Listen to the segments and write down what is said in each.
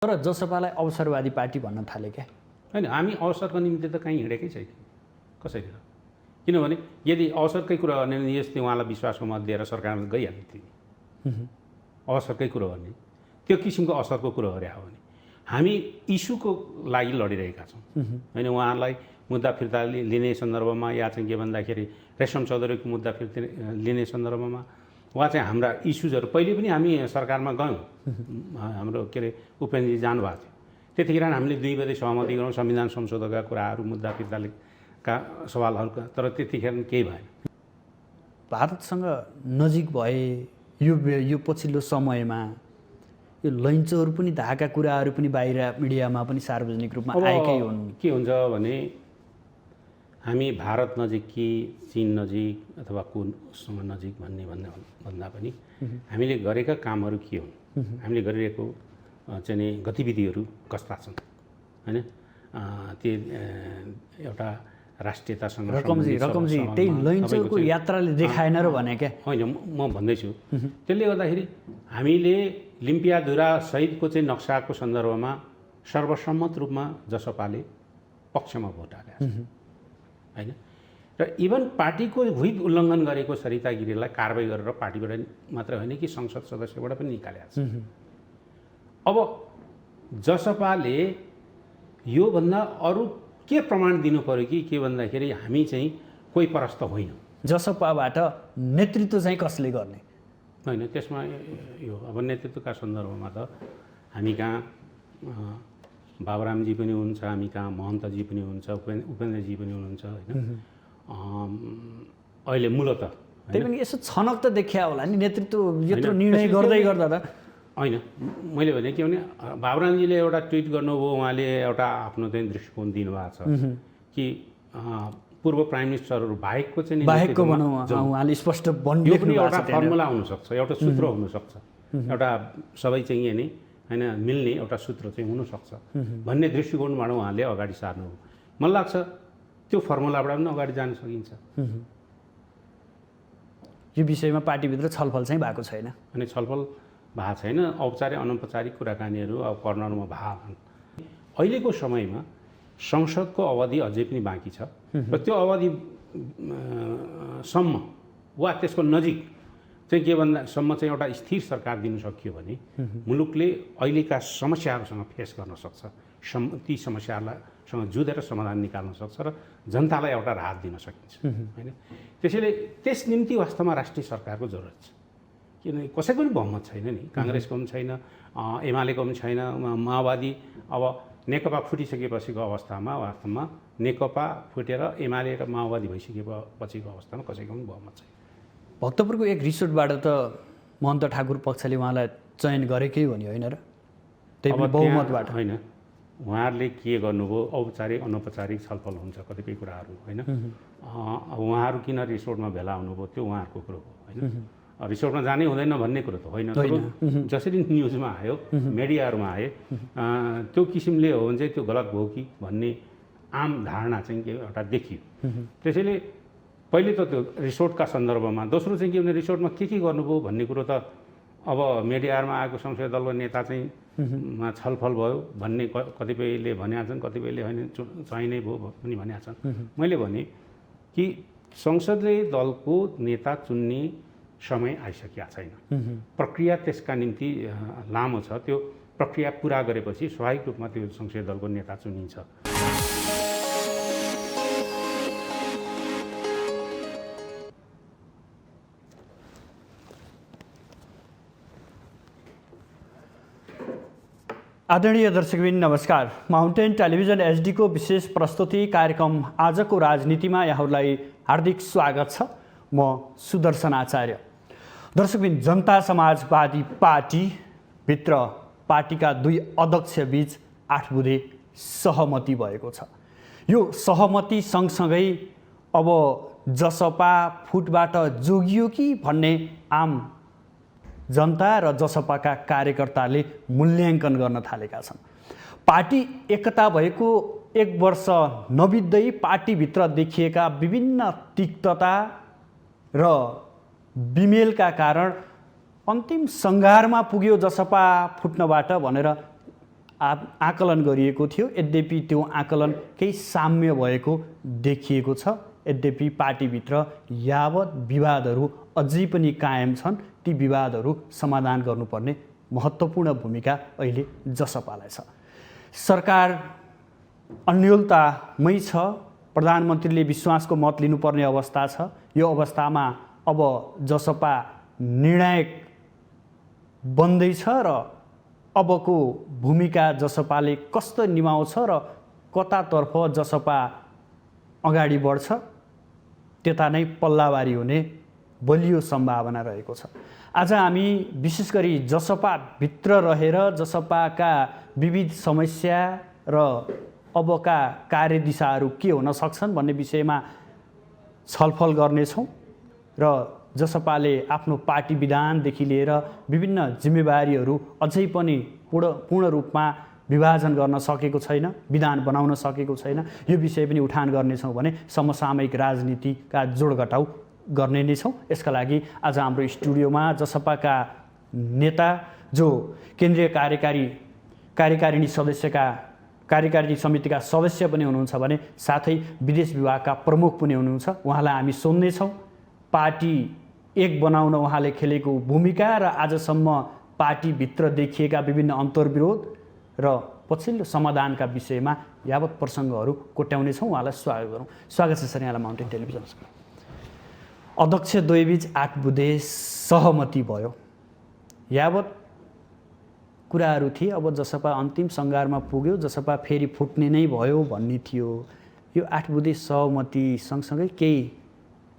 तर जसपालाई अवसरवादी पार्टी भन्न थाले क्या? होइन, हामी अवसरको निम्ति त कहीँ हिँडेकै छैन कसैले। किनभने यदि अवसरकै कुरा गर्ने भने यस्तै उहाँलाई विश्वासको मत दिएर सरकारमा गइहाल्ने थियो। अवसरकै कुरो गर्ने त्यो किसिमको अवसरको कुरो गरे हो भने हामी इस्युको लागि लडिरहेका छौँ होइन। उहाँहरूलाई मुद्दा फिर्ता लिने सन्दर्भमा या चाहिँ के भन्दाखेरि रेशम चौधरीको मुद्दा फिर्ता लिने सन्दर्भमा वा चाहिँ हाम्रा इस्युजहरू पहिले पनि हामी सरकारमा गयौँ। हाम्रो के अरे उपेन्द्रजी जानुभएको थियो, त्यतिखेर हामीले 2 बजे सहमति गरौँ संविधान संशोधनका कुराहरू, मुद्दा फिर्ताका सवालहरूका, तर त्यतिखेर केही भएन। भारतसँग नजिक भए यो पछिल्लो समयमा यो लैन्चोहरू पनि धाका कुराहरू पनि बाहिर मिडियामा पनि सार्वजनिक रूपमा आएकै हुन्। के हुन्छ भने हामी भारत नजिक कि चीन नजिक अथवा कुनसँग नजिक भन्दा पनि हामीले गरेका कामहरू के हुन्, हामीले गरिरहेको चाहिँ गतिविधिहरू कस्ता छन् होइन। त्यो एउटा राष्ट्रियतासँग रकमजी त्यही लैन्चोको यात्राले देखाएन र भने क्या? होइन, म भन्दैछु त्यसले गर्दाखेरि हामीले लिम्पियाधुरा सहितको चाहिँ नक्साको सन्दर्भमा सर्वसम्मत रूपमा जसपाले पक्षमा भोट हालेको छ होइन। र इभन पार्टीको व्हिप उल्लङ्घन गरेको सरिता गिरीलाई कारबाही गरेर पार्टीबाट मात्र होइन कि संसद सदस्यबाट पनि निकालेको छ। अब जसपाले योभन्दा अरू के प्रमाण दिनु पऱ्यो कि के भन्दाखेरि हामी चाहिँ कोही परस्त होइन। जसपाबाट नेतृत्व चाहिँ कसले गर्ने होइन, त्यसमा यो अब नेतृत्वका सन्दर्भमा त हामी कहाँ बाबुरामजी पनि हुनुहुन्छ, हामी कहाँ महन्तजी पनि हुनुहुन्छ, उपेन्द्रजी पनि हुनुहुन्छ होइन। अहिले मूलत त्यही पनि यसो छनक त देखिया होला नि नेतृत्व यत्रो निर्णय गर्दै गर्दा त। होइन, मैले भने के भने बाबुरामजीले एउटा ट्विट गर्नुभयो, उहाँले एउटा आफ्नो चाहिँ दृष्टिकोण दिनुभएको छ कि पूर्व प्राइम मिनिस्टरहरू बाहेकको चाहिँ बाहेकको उहाँले स्पष्ट यो पनि एउटा फर्मुला हुनसक्छ, एउटा सूत्र हुनसक्छ, एउटा सबै चाहिँ यही होइन मिल्ने एउटा सूत्र चाहिँ हुनसक्छ भन्ने दृष्टिकोणबाट उहाँले अगाडि सार्नु। मलाई लाग्छ त्यो फर्मुलाबाट पनि अगाडि जान सकिन्छ। यो विषयमा पार्टीभित्र छलफल चाहिँ भएको छैन। अनि छलफल भएको छैन, औपचारिक अनौपचारिक कुराकानीहरू अब कर्नरमा भएको। अहिलेको समयमा संसदको अवधि अझै पनि बाँकी छ र त्यो अवधिसम्म वा त्यसको नजिक चाहिँ के भन्दासम्म चाहिँ एउटा स्थिर सरकार दिन सकियो भने मुलुकले अहिलेका समस्याहरूसँग फेस गर्न सक्छ, ती समस्याहरूसँग जुधेर समाधान निकाल्न सक्छ र जनतालाई एउटा राहत दिन सकिन्छ होइन। त्यसैले त्यस निम्ति वास्तवमा राष्ट्रिय सरकारको जरुरत छ। किनभने कसैको पनि बहुमत छैन नि, काङ्ग्रेसको पनि छैन, एमालेको पनि छैन, माओवादी अब नेकपा फुटिसकेपछिको अवस्थामा वास्तवमा नेकपा फुटेर एमाले र माओवादी भइसकेपछिको अवस्थामा कसैको पनि बहुमत छैन। भक्तपुरको एक रिसोर्टबाट त महन्त ठाकुर पक्षले उहाँलाई चयन गरेकै हो नि होइन र? त्यही पनि बहुमतबाट होइन, उहाँहरूले के गर्नुभयो औपचारिक अनौपचारिक छलफल हुन्छ कतिपय कुराहरू होइन। उहाँहरू किन रिसोर्टमा भेला हुनुभयो त्यो उहाँहरूको कुरो हो होइन। रिसोर्टमा जानै हुँदैन भन्ने कुरो त होइन। जसरी न्युजमा आयो, मिडियाहरूमा आए त्यो किसिमले हो भने चाहिँ त्यो गलत भयो कि भन्ने आम धारणा चाहिँ के एउटा देखियो। त्यसैले पहिले त त्यो रिसोर्टका सन्दर्भमा, दोस्रो चाहिँ के भने रिसोर्टमा के गर्नुभयो भन्ने कुरो त अब मिडियामा आएको संसदीय दलको नेता चाहिँ छलफल भयो भन्ने कतिपयले भनेका छन्, कतिपयले होइन चाहिँ नै भयो पनि भनेका छन्। मैले भने कि संसदीय दलको नेता चुन्ने समय आइसकेका छैन, प्रक्रिया त्यसका निम्ति लामो छ। त्यो प्रक्रिया पुरा गरेपछि स्वाभाविक रूपमा त्यो संसदीय दलको नेता चुनिन्छ। आदरणीय दर्शकबिन नमस्कार। माउन्टेन टेलिभिजन एचडीको विशेष प्रस्तुति कार्यक्रम आजको राजनीतिमा यहाँहरूलाई हार्दिक स्वागत छ। म सुदर्शन आचार्य। दर्शकबिन, जनता समाजवादी पार्टीभित्र पार्टीका 2 अध्यक्षबीच 8 बुँदे सहमति भएको छ। यो सहमति सँगसँगै अब जसपा फुटबाट जोगियो कि भन्ने आम जनता र जसपाका कार्यकर्ताले मूल्याङ्कन गर्न थालेका छन्। पार्टी एकता भएको 1 वर्ष नबित्दै पार्टीभित्र देखिएका विभिन्न तिक्तता र बिमेलका कारण अन्तिम सङ्घारमा पुग्यो जसपा फुट्नबाट भनेर आकलन गरिएको थियो। यद्यपि त्यो आकलन केही साम्य भएको देखिएको छ। यद्यपि पार्टीभित्र यावत विवादहरू अझै पनि कायम छन्, ती विवादहरू समाधान गर्नुपर्ने महत्त्वपूर्ण भूमिका अहिले जसपालाई छ। सरकार अन्योलतामै छ। प्रधानमन्त्रीले विश्वासको मत लिनुपर्ने अवस्था छ। यो अवस्थामा अब जसपा निर्णायक बन्दैछ र अबको भूमिका जसपाले कस्तो निभाउँछ र कतातर्फ जसपा अगाडि बढ्छ त्यता नै पल्लाबारी हुने बलियो सम्भावना रहेको छ। आज हामी विशेष गरी जसपाभित्र रहेर जसपाका विविध समस्या र अबका कार्यदिशाहरू के हुन सक्छन् भन्ने विषयमा छलफल गर्नेछौँ र जसपाले आफ्नो पार्टी विधानदेखि लिएर विभिन्न जिम्मेवारीहरू अझै पनि पूर्ण रूपमा विभाजन गर्न सकेको छैन, विधान बनाउन सकेको छैन। यो विषय पनि उठान गर्नेछौँ भने समसामयिक राजनीतिका जोडघटाउ गर्ने नै छौँ। यसका लागि आज हाम्रो स्टुडियोमा जसपाका नेता जो केन्द्रीय कार्यकारिणी समितिका सदस्य पनि हुनुहुन्छ भने साथै विदेश विभागका प्रमुख पनि हुनुहुन्छ। उहाँलाई हामी सोध्नेछौँ पार्टी एक बनाउन उहाँले खेलेको भूमिका र आजसम्म पार्टीभित्र देखिएका विभिन्न अन्तर्विरोध र पछिल्लो समाधानका विषयमा यावत प्रसङ्गहरू कोट्याउनेछौँ। उहाँलाई स्वागत गरौँ। स्वागत छ सर यहाँलाई माउन्टेन टेलिभिजनमा। अध्यक्ष द्वयबीच 8 बुँदे सहमति भयो। यावत कुराहरू थिए अब जसपा अन्तिम सङ्घारमा पुग्यो, जसपा फेरि फुट्ने नै भयो भन्ने थियो। यो 8 बुँदे सहमति सँगसँगै केही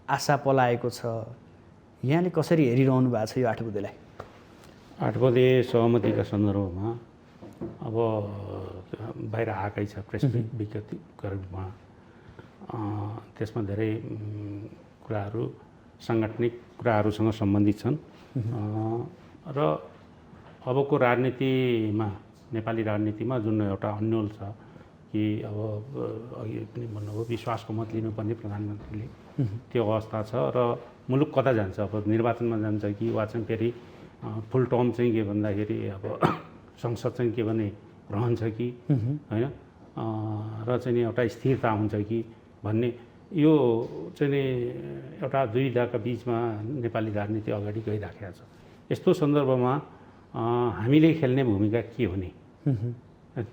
आशा पलाएको छ। यहाँले कसरी हेरिरहनु भएको छ यो 8 बुँदेलाई? 8 बुँदे सहमतिका सन्दर्भमा अब बाहिर आएकै छ प्रेस विज्ञप्तिका रूपमा। त्यसमा धेरै कुराहरू साङ्गठनिक कुराहरूसँग सम्बन्धित छन् र अबको राजनीतिमा नेपाली राजनीतिमा जुन एउटा अन्यल छ कि अब अघि पनि भन्नुभयो विश्वासको मत लिनुपर्ने प्रधानमन्त्रीले, त्यो अवस्था छ र मुलुक कता जान्छ, अब निर्वाचनमा जान्छ कि वा चाहिँ फेरि फुल टर्म चाहिँ के भन्दाखेरि अब संसद चाहिँ के भने रहन्छ कि होइन र चाहिँ एउटा स्थिरता हुन्छ कि भन्ने यो चाहिँ एउटा दुविधाका बिचमा नेपाली राजनीति अगाडि गइराखेको छ। यस्तो सन्दर्भमा हामीले खेल्ने भूमिका के हुने,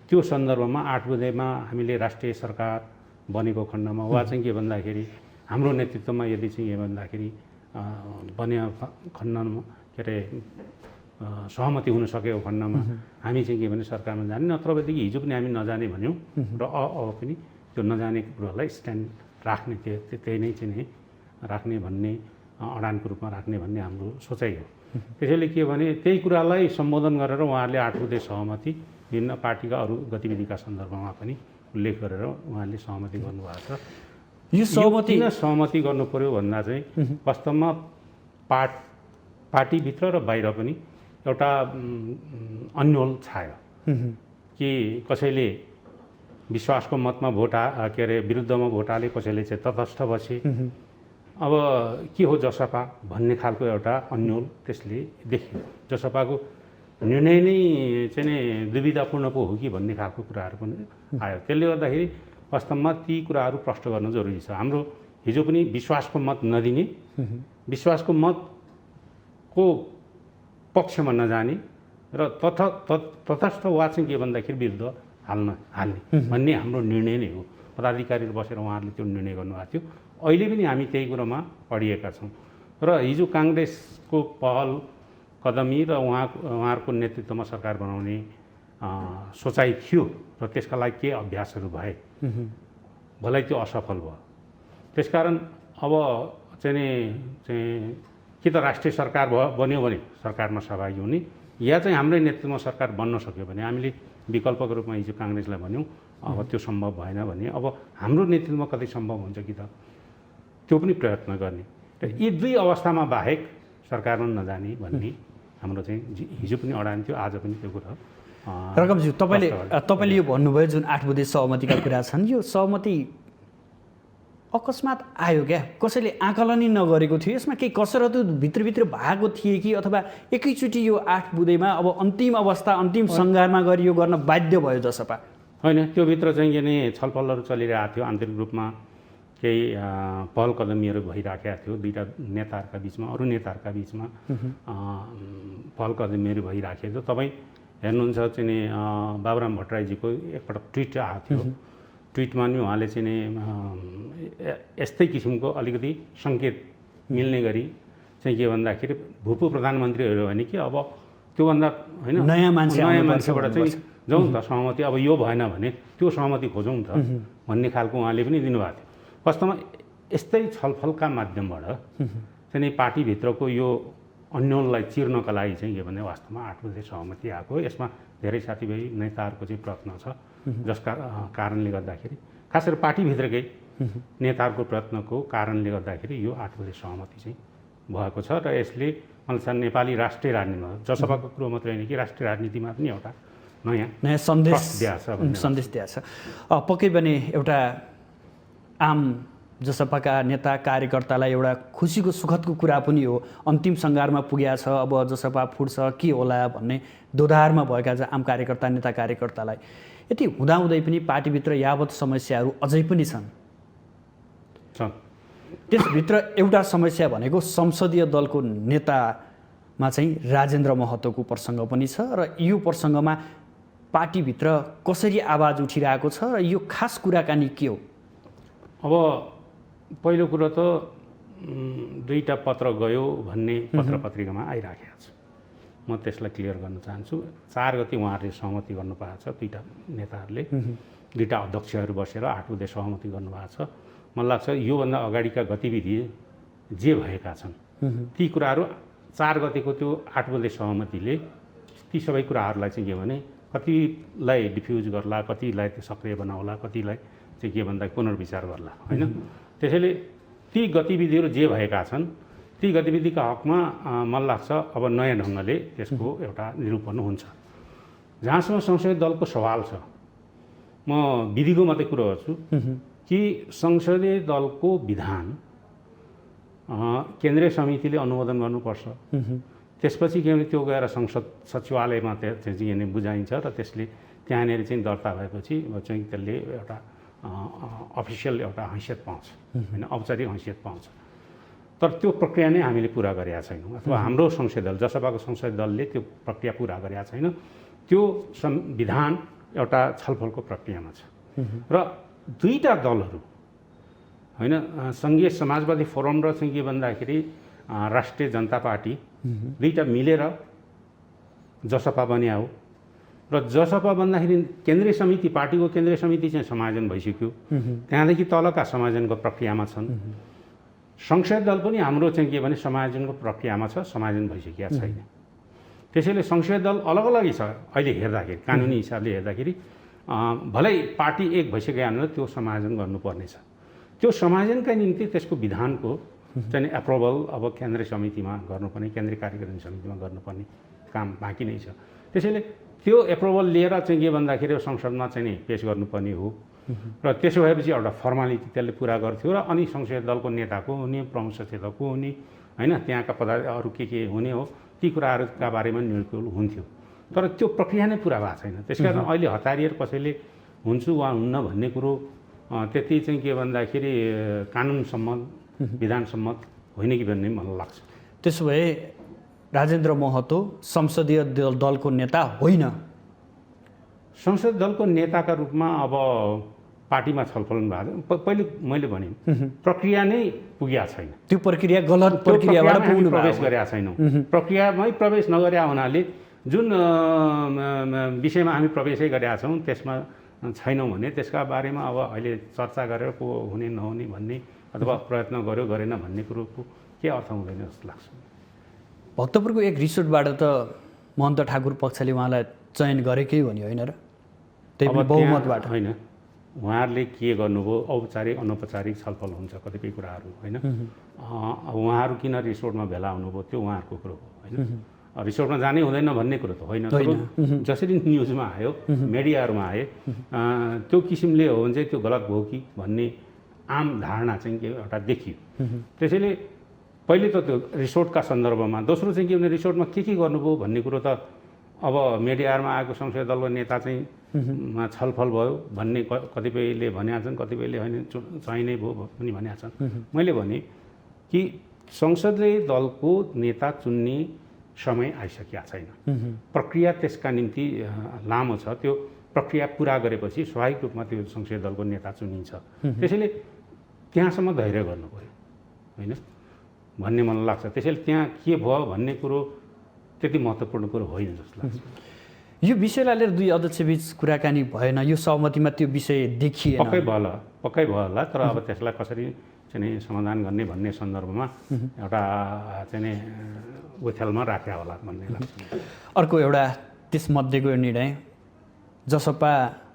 त्यो सन्दर्भमा 8 बुँदेमा हामीले राष्ट्रिय सरकार बनेको खण्डमा वा चाहिँ के भन्दाखेरि हाम्रो नेतृत्वमा यदि चाहिँ के भन्दाखेरि बन्ने खण्डमा के अरे सहमति हुन सकेको खण्डमा हामी चाहिँ के भने सरकारमा जाने, नत्रदेखि हिजो पनि हामी नजाने भन्यौँ र अब पनि त्यो नजाने कुरोहरूलाई स्ट्यान्ड राख्ने, त्यही नै चाहिँ राख्ने भन्ने अडानको रूपमा राख्ने भन्ने हाम्रो सोचाइ हो। त्यसैले के भने त्यही कुरालाई सम्बोधन गरेर उहाँहरूले 8 बुँदे सहमति विभिन्न पार्टीका अरू गतिविधिका सन्दर्भमा पनि उल्लेख गरेर उहाँहरूले सहमति गर्नुभएको छ। यो सहमति किन सहमति गर्नु पर्यो भन्दा चाहिँ वास्तवमा पार्टीभित्र र बाहिर पनि एउटा अन्यल छायो कि कसैले विश्वासको मतमा के अरे विरुद्धमा भोट हाले, कसैले चाहिँ तटस्थ बसे। अब के हो जसपा भन्ने खालको एउटा अन्यल त्यसले देखियो। जसपाको निर्णय नै चाहिँ दुविधापूर्ण पो हो कि भन्ने खालको कुराहरू पनि आयो। त्यसले गर्दाखेरि वास्तवमा ती कुराहरू प्रष्ट गर्न जरुरी छ। हाम्रो हिजो पनि विश्वासको मत नदिने, विश्वासको मतको पक्षमा नजाने र तटस्थ वा चाहिँ के भन्दाखेरि विरुद्ध हाल्ने भन्ने हाम्रो निर्णय नै हो। पदाधिकारीहरू बसेर उहाँहरूले त्यो निर्णय गर्नुभएको थियो। अहिले पनि हामी त्यही कुरोमा अडिएका छौँ र हिजो काङ्ग्रेसको पहल कदमी र उहाँहरूको नेतृत्वमा सरकार बनाउने सोचाइ थियो र त्यसका लागि के अभ्यासहरू भए भलै त्यो असफल भयो। त्यसकारण अब चाहिँ कि त राष्ट्रिय सरकार बन्यो भने सरकारमा सहभागी हुने, या चाहिँ हाम्रै नेतृत्वमा सरकार बन्न सक्यो भने हामीले विकल्पको रूपमा हिजो काङ्ग्रेसलाई भन्यौँ अब त्यो सम्भव भएन भने अब हाम्रो नेतृत्वमा कतै सम्भव हुन्छ कि त त्यो पनि प्रयत्न गर्ने। र यी दुई अवस्थामा बाहेक सरकारमा नजाने भन्ने हाम्रो चाहिँ हिजो पनि अडान थियो, आज पनि त्यो कुरा। रकमज्यू, तपाईँले यो भन्नुभयो जुन 8 बुँदे सहमतिका कुरा छन्, यो सहमति अकस्मात आयो क्या, कसैले आकलनै नगरेको थियो, यसमा केही कसरत भित्रभित्र भएको थिए कि अथवा एकैचोटि यो 8 बुँदेमा अब अन्तिम अवस्था अन्तिम सङ्घारमा गरी यो गर्न बाध्य भयो जसपा? होइन, त्यो भित्र चाहिँ के नि छलफलहरू चलिरहेको थियो, आन्तरिक रूपमा केही पहल कदमीहरू भइराखेका थियो दुईवटा नेताहरूका बिचमा, अरू नेताहरूका बिचमा पहल कदमीहरू भइराखेको थियो। तपाईँ हेर्नुहुन्छ चाहिँ नि बाबुराम भट्टराईजीको एकपटक ट्विट आएको थियो, ट्विटमा नि उहाँले चाहिँ नि यस्तै किसिमको अलिकति सङ्केत मिल्ने गरी चाहिँ के भन्दाखेरि भूपू प्रधानमन्त्रीहरू भने कि अब त्योभन्दा होइन नयाँ मान्छेबाट चाहिँ जाउँ त सहमति, अब यो भएन भने त्यो सहमति खोजौँ त भन्ने खालको उहाँले पनि दिनुभएको थियो। वास्तवमा यस्तै छलफलका माध्यमबाट चाहिँ नि पार्टीभित्रको यो अन्यललाई चिर्नका लागि चाहिँ के भने वास्तवमा 8 बुँदे सहमति आएको हो। यसमा धेरै साथीभाइ नेताहरूको चाहिँ प्रयत्न छ, जसका कारणले गर्दाखेरि खास गरी पार्टीभित्रकै नेताहरूको प्रयत्नको कारणले गर्दाखेरि यो 8 बुँदे सहमति चाहिँ भएको छ। र यसले मलाई लाग्छ नेपाली राष्ट्रिय राजनीतिमा जसपाको कुरो मात्रै होइन कि राष्ट्रिय राजनीतिमा पनि एउटा नयाँ सन्देश दिएको छ। पक्कै पनि एउटा आम जसपाका नेता कार्यकर्तालाई एउटा खुसीको सुखदको कुरा पनि हो। अन्तिम सङ्घारमा पुगेको छ, अब जसपा फुट्छ के होला भन्ने दोधारमा भएका आम कार्यकर्ता नेता कार्यकर्तालाई यति हुँदाहुँदै पनि पार्टीभित्र यावत समस्याहरू अझै पनि छन्। त्यसभित्र एउटा समस्या भनेको संसदीय दलको नेतामा चाहिँ राजेन्द्र महतोको प्रसङ्ग पनि छ र यो प्रसङ्गमा पार्टीभित्र कसरी आवाज उठिरहेको छ र यो खास कुराकानी के हो? अब पहिलो कुरो त दुईवटा पत्र गयो भन्ने पत्र पत्रिकामा आइराखेको छ, म त्यसलाई क्लियर गर्न चाहन्छु। 4 गते उहाँहरूले सहमति गर्नुभएको छ, दुईवटा नेताहरूले दुईवटा अध्यक्षहरू बसेर 8 बुँदे सहमति गर्नुभएको छ। मलाई लाग्छ योभन्दा अगाडिका गतिविधि जे भएका छन् ती कुराहरू 4 गतेको त्यो 8 बुँदे सहमतिले ती सबै कुराहरूलाई चाहिँ के भने कतिलाई डिफ्युज गर्ला, कतिलाई सक्रिय बनाउला, कतिलाई चाहिँ के भन्दा पुनर्विचार गर्ला होइन। त्यसैले ती गतिविधिहरू जे भएका छन् ती गतिविधिका हकमा मलाई लाग्छ अब नयाँ ढङ्गले त्यसको एउटा निरूपण हुन्छ। जहाँसम्म संसदीय दलको सवाल छ, म विधिको मात्रै कुरो गर्छु कि संसदीय दलको विधान केन्द्रीय समितिले अनुमोदन गर्नुपर्छ। त्यसपछि के भने त्यो गएर संसद सचिवालयमा चाहिँ बुझाइन्छ र त्यसले त्यहाँनिर चाहिँ दर्ता भएपछि चाहिँ त्यसले एउटा अफिसियल एउटा हैसियत पाउँछ होइन, औपचारिक हैसियत पाउँछ। तर त्यो प्रक्रिया नै हामीले पुरा गरेका छैनौँ, अथवा हाम्रो संसदीय दल जसपाको संसदीय दलले त्यो प्रक्रिया पुरा गरेका छैन। त्यो विधान एउटा छलफलको प्रक्रियामा छ र दुईवटा दलहरू होइन, सङ्घीय समाजवादी फोरम र चाहिँ के भन्दाखेरि राष्ट्रिय जनता पार्टी दुईवटा मिलेर जसपा बन्या हो र जसपा भन्दाखेरि केन्द्रीय समिति पार्टीको केन्द्रीय समिति चाहिँ समायोजन भइसक्यो, त्यहाँदेखि तलका समायोजनको प्रक्रियामा छन्। संसदीय दल पनि हाम्रो चाहिँ के भने समायोजनको प्रक्रियामा छ, समायोजन भइसकेका छैन। त्यसैले संसदीय दल अलग अलगै छ अहिले हेर्दाखेरि, कानुनी हिसाबले हेर्दाखेरि भलै पार्टी एक भइसकेका हुनाले त्यो समायोजन गर्नुपर्नेछ। त्यो समायोजनका निम्ति त्यसको विधानको चाहिँ एप्रुभल अब केन्द्रीय समितिमा गर्नुपर्ने, केन्द्रीय कार्यकारिणी समितिमा गर्नुपर्ने काम बाँकी नै छ। त्यसैले त्यो एप्रुभल लिएर चाहिँ के भन्दाखेरि संसदमा चाहिँ पेस गर्नुपर्ने हो र त्यसो भएपछि एउटा फर्मालिटी त्यसले पुरा गर्थ्यो र अनि संसदीय दलको नेताको हुने, प्रमुख सचेतकको हुने होइन, त्यहाँका अरू के हुने हो ती कुराहरूका बारेमा निर्णय हुन्थ्यो। तर त्यो प्रक्रिया नै पुरा भएको छैन। त्यसकारण अहिले हतारिएर कसैले हुन्छु वा हुन्न भन्ने कुरो त्यति चाहिँ के भन्दाखेरि कानुन सम्मत विधान सम्मत होइन कि भन्ने मलाई लाग्छ। त्यसो भए राजेन्द्र महतो संसदीय दलको नेता होइन? संसदीय दलको नेताका रूपमा अब पार्टीमा छलफल भएको पहिले मैले भने प्रक्रिया नै पुगेको छैन। त्यो प्रक्रिया गलत प्रक्रियाबाट पुग्नु प्रवेश गरेका छैनौँ। प्रक्रियामै प्रवेश नगरे हुनाले जुन विषयमा हामी प्रवेशै गरेका छौँ त्यसमा छैनौँ भने त्यसका बारेमा अब अहिले चर्चा गरेर को हुने नहुने भन्ने अथवा प्रयत्न गर्यो गरेन भन्ने कुरोको के अर्थ हुँदैन जस्तो लाग्छ। भक्तपुरको एक रिसोर्टबाट त महन्त ठाकुर पक्षले उहाँलाई चयन गरेकै हो नि होइन र? त्यही पनि बहुमतबाट होइन, उहाँहरूले के गर्नुभयो औपचारिक अनौपचारिक छलफल हुन्छ कतिपय कुराहरू होइन। उहाँहरू किन रिसोर्टमा भेला हुनुभयो त्यो उहाँहरूको कुरो हो होइन। रिसोर्टमा जानै हुँदैन भन्ने कुरो त होइन। जसरी न्युजमा आयो, मिडियाहरूमा आए त्यो किसिमले हो भने चाहिँ त्यो गलत भयो कि भन्ने आम धारणा चाहिँ के एउटा देखियो। त्यसैले पहिले त त्यो रिसोर्टका सन्दर्भमा, दोस्रो चाहिँ के भने रिसोर्टमा के गर्नुभयो भन्ने कुरो त अब मिडियामा आएको संसदीय दलको नेता चाहिँ छलफल भयो भन्ने कतिपयले भनेका छन्, कतिपयले होइन चाहिने भयो पनि भनेका छन्। मैले भने कि संसदीय दलको नेता चुन्ने समय आइसकेका छैन। प्रक्रिया त्यसका निम्ति लामो छ। त्यो प्रक्रिया पुरा गरेपछि स्वाभाविक रूपमा त्यो संसदीय दलको नेता चुनिन्छ। त्यसैले त्यहाँसम्म धैर्य गर्नु पर्यो होइन भन्ने मलाई लाग्छ। त्यसैले त्यहाँ के भयो भन्ने कुरो त्यति महत्त्वपूर्ण कुरो होइन जस्तो लाग्छ। यो विषयलाई लिएर दुई अध्यक्षबीच कुराकानी भएन, यो सहमतिमा त्यो विषय देखिएन। पक्कै भयो होला, तर अब त्यसलाई कसरी चाहिँ समाधान गर्ने भन्ने सन्दर्भमा एउटा चाहिँ उथेलमा राख्या होला भन्ने लाग्छ। अर्को एउटा त्यसमध्येको निर्णय, जसपा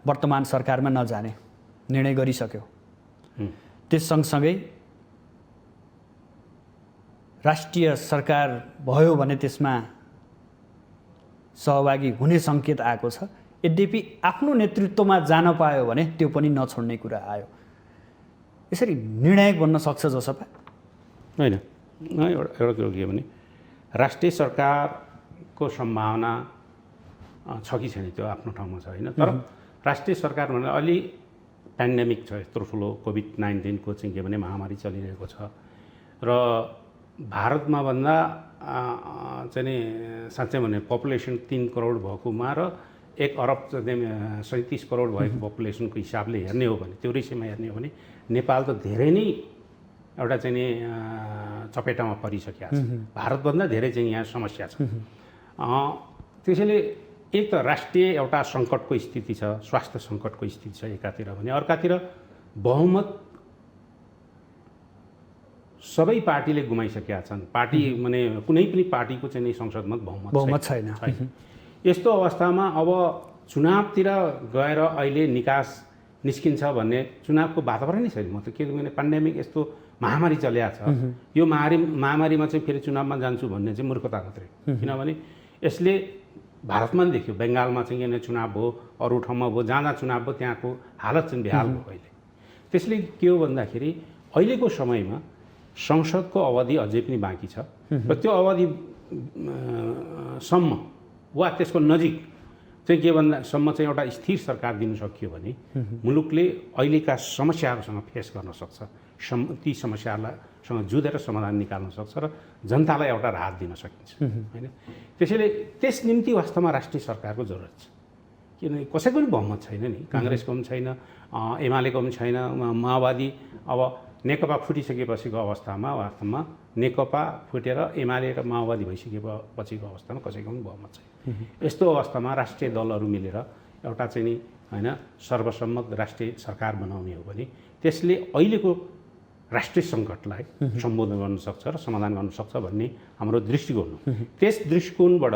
वर्तमान सरकारमा नजाने निर्णय गरिसक्यो। त्यस सँगसँगै राष्ट्रिय सरकार भयो भने त्यसमा सहभागी हुने सङ्केत आएको छ। यद्यपि आफ्नो नेतृत्वमा जान पायो भने त्यो पनि नछोड्ने कुरा आयो। यसरी निर्णायक बन्न सक्छ जसपा? होइन, एउटा कुरो के भने राष्ट्रिय सरकारको सम्भावना छ कि छैन त्यो आफ्नो ठाउँमा छ होइन। तर राष्ट्रिय सरकार भने अलि पेन्डेमिक छ, यत्रो ठुलो कोभिड-19 को चाहिँ के भने महामारी चलिरहेको छ र भारतमा भन्दा चाहिँ नि साँच्चै भने पपुलेसन 3 करोड भएकोमा र 1 अरब 37 करोड भएको पपुलेसनको हिसाबले हेर्ने हो भने, त्यो रेसियोमा हेर्ने हो भने नेपाल त धेरै नै एउटा चाहिँ नि चपेटामा परिसकेको छ। भारतभन्दा धेरै चाहिँ यहाँ समस्या छ। त्यसैले एक त राष्ट्रिय एउटा सङ्कटको स्थिति छ, स्वास्थ्य सङ्कटको स्थिति छ एकातिर भने, अर्कातिर बहुमत सबै पार्टीले गुमाइसकेका छन्। पार्टी माने कुनै पनि पार्टीको चाहिँ नि संसदमा बहुमत छैन। यस्तो अवस्थामा अब चुनावतिर गएर अहिले निकास निस्किन्छ भन्ने चुनावको वातावरण नै छैन। म त के भने पेन्डेमिक यस्तो महामारी चलिया छ, यो महामारीमा चाहिँ फेरि चुनावमा जान्छु भन्ने चाहिँ मूर्खता मात्रै। किनभने यसले भारतमा पनि देखियो, बङ्गालमा चाहिँ किन चुनाव भयो, अरू ठाउँमा भयो, जहाँ चुनाव भयो त्यहाँको हालत चाहिँ बेहाल भयो अहिले। त्यसले के हो भन्दाखेरि अहिलेको समयमा संसदको अवधि अझै पनि बाँकी छ र त्यो अवधिसम्म वा त्यसको नजिक चाहिँ के भन्दासम्म चाहिँ एउटा स्थिर सरकार दिन सकियो भने मुलुकले अहिलेका समस्याहरूसँग फेस गर्न सक्छ, ती समस्याहरूसँग जुधेर समाधान निकाल्न सक्छ र जनतालाई एउटा राहत दिन सकिन्छ होइन। त्यसैले त्यस निम्ति वास्तवमा राष्ट्रिय सरकारको जरुरत छ। किनभने कसैको पनि बहुमत छैन नि, काङ्ग्रेसको पनि छैन, एमालेको पनि छैन, माओवादी अब नेकपा फुटिसकेपछिको अवस्थामा वास्तवमा नेकपा फुटेर एमाले र माओवादी भइसकेपछिको अवस्थामा कसैको पनि बहुमत छैन। यस्तो अवस्थामा राष्ट्रिय दलहरू मिलेर एउटा चाहिँ नि होइन सर्वसम्मत राष्ट्रिय सरकार बनाउने हो भने त्यसले अहिलेको राष्ट्रिय सङ्कटलाई सम्बोधन गर्न सक्छ र समाधान गर्न सक्छ भन्ने हाम्रो दृष्टिकोण हो। त्यस दृष्टिकोणबाट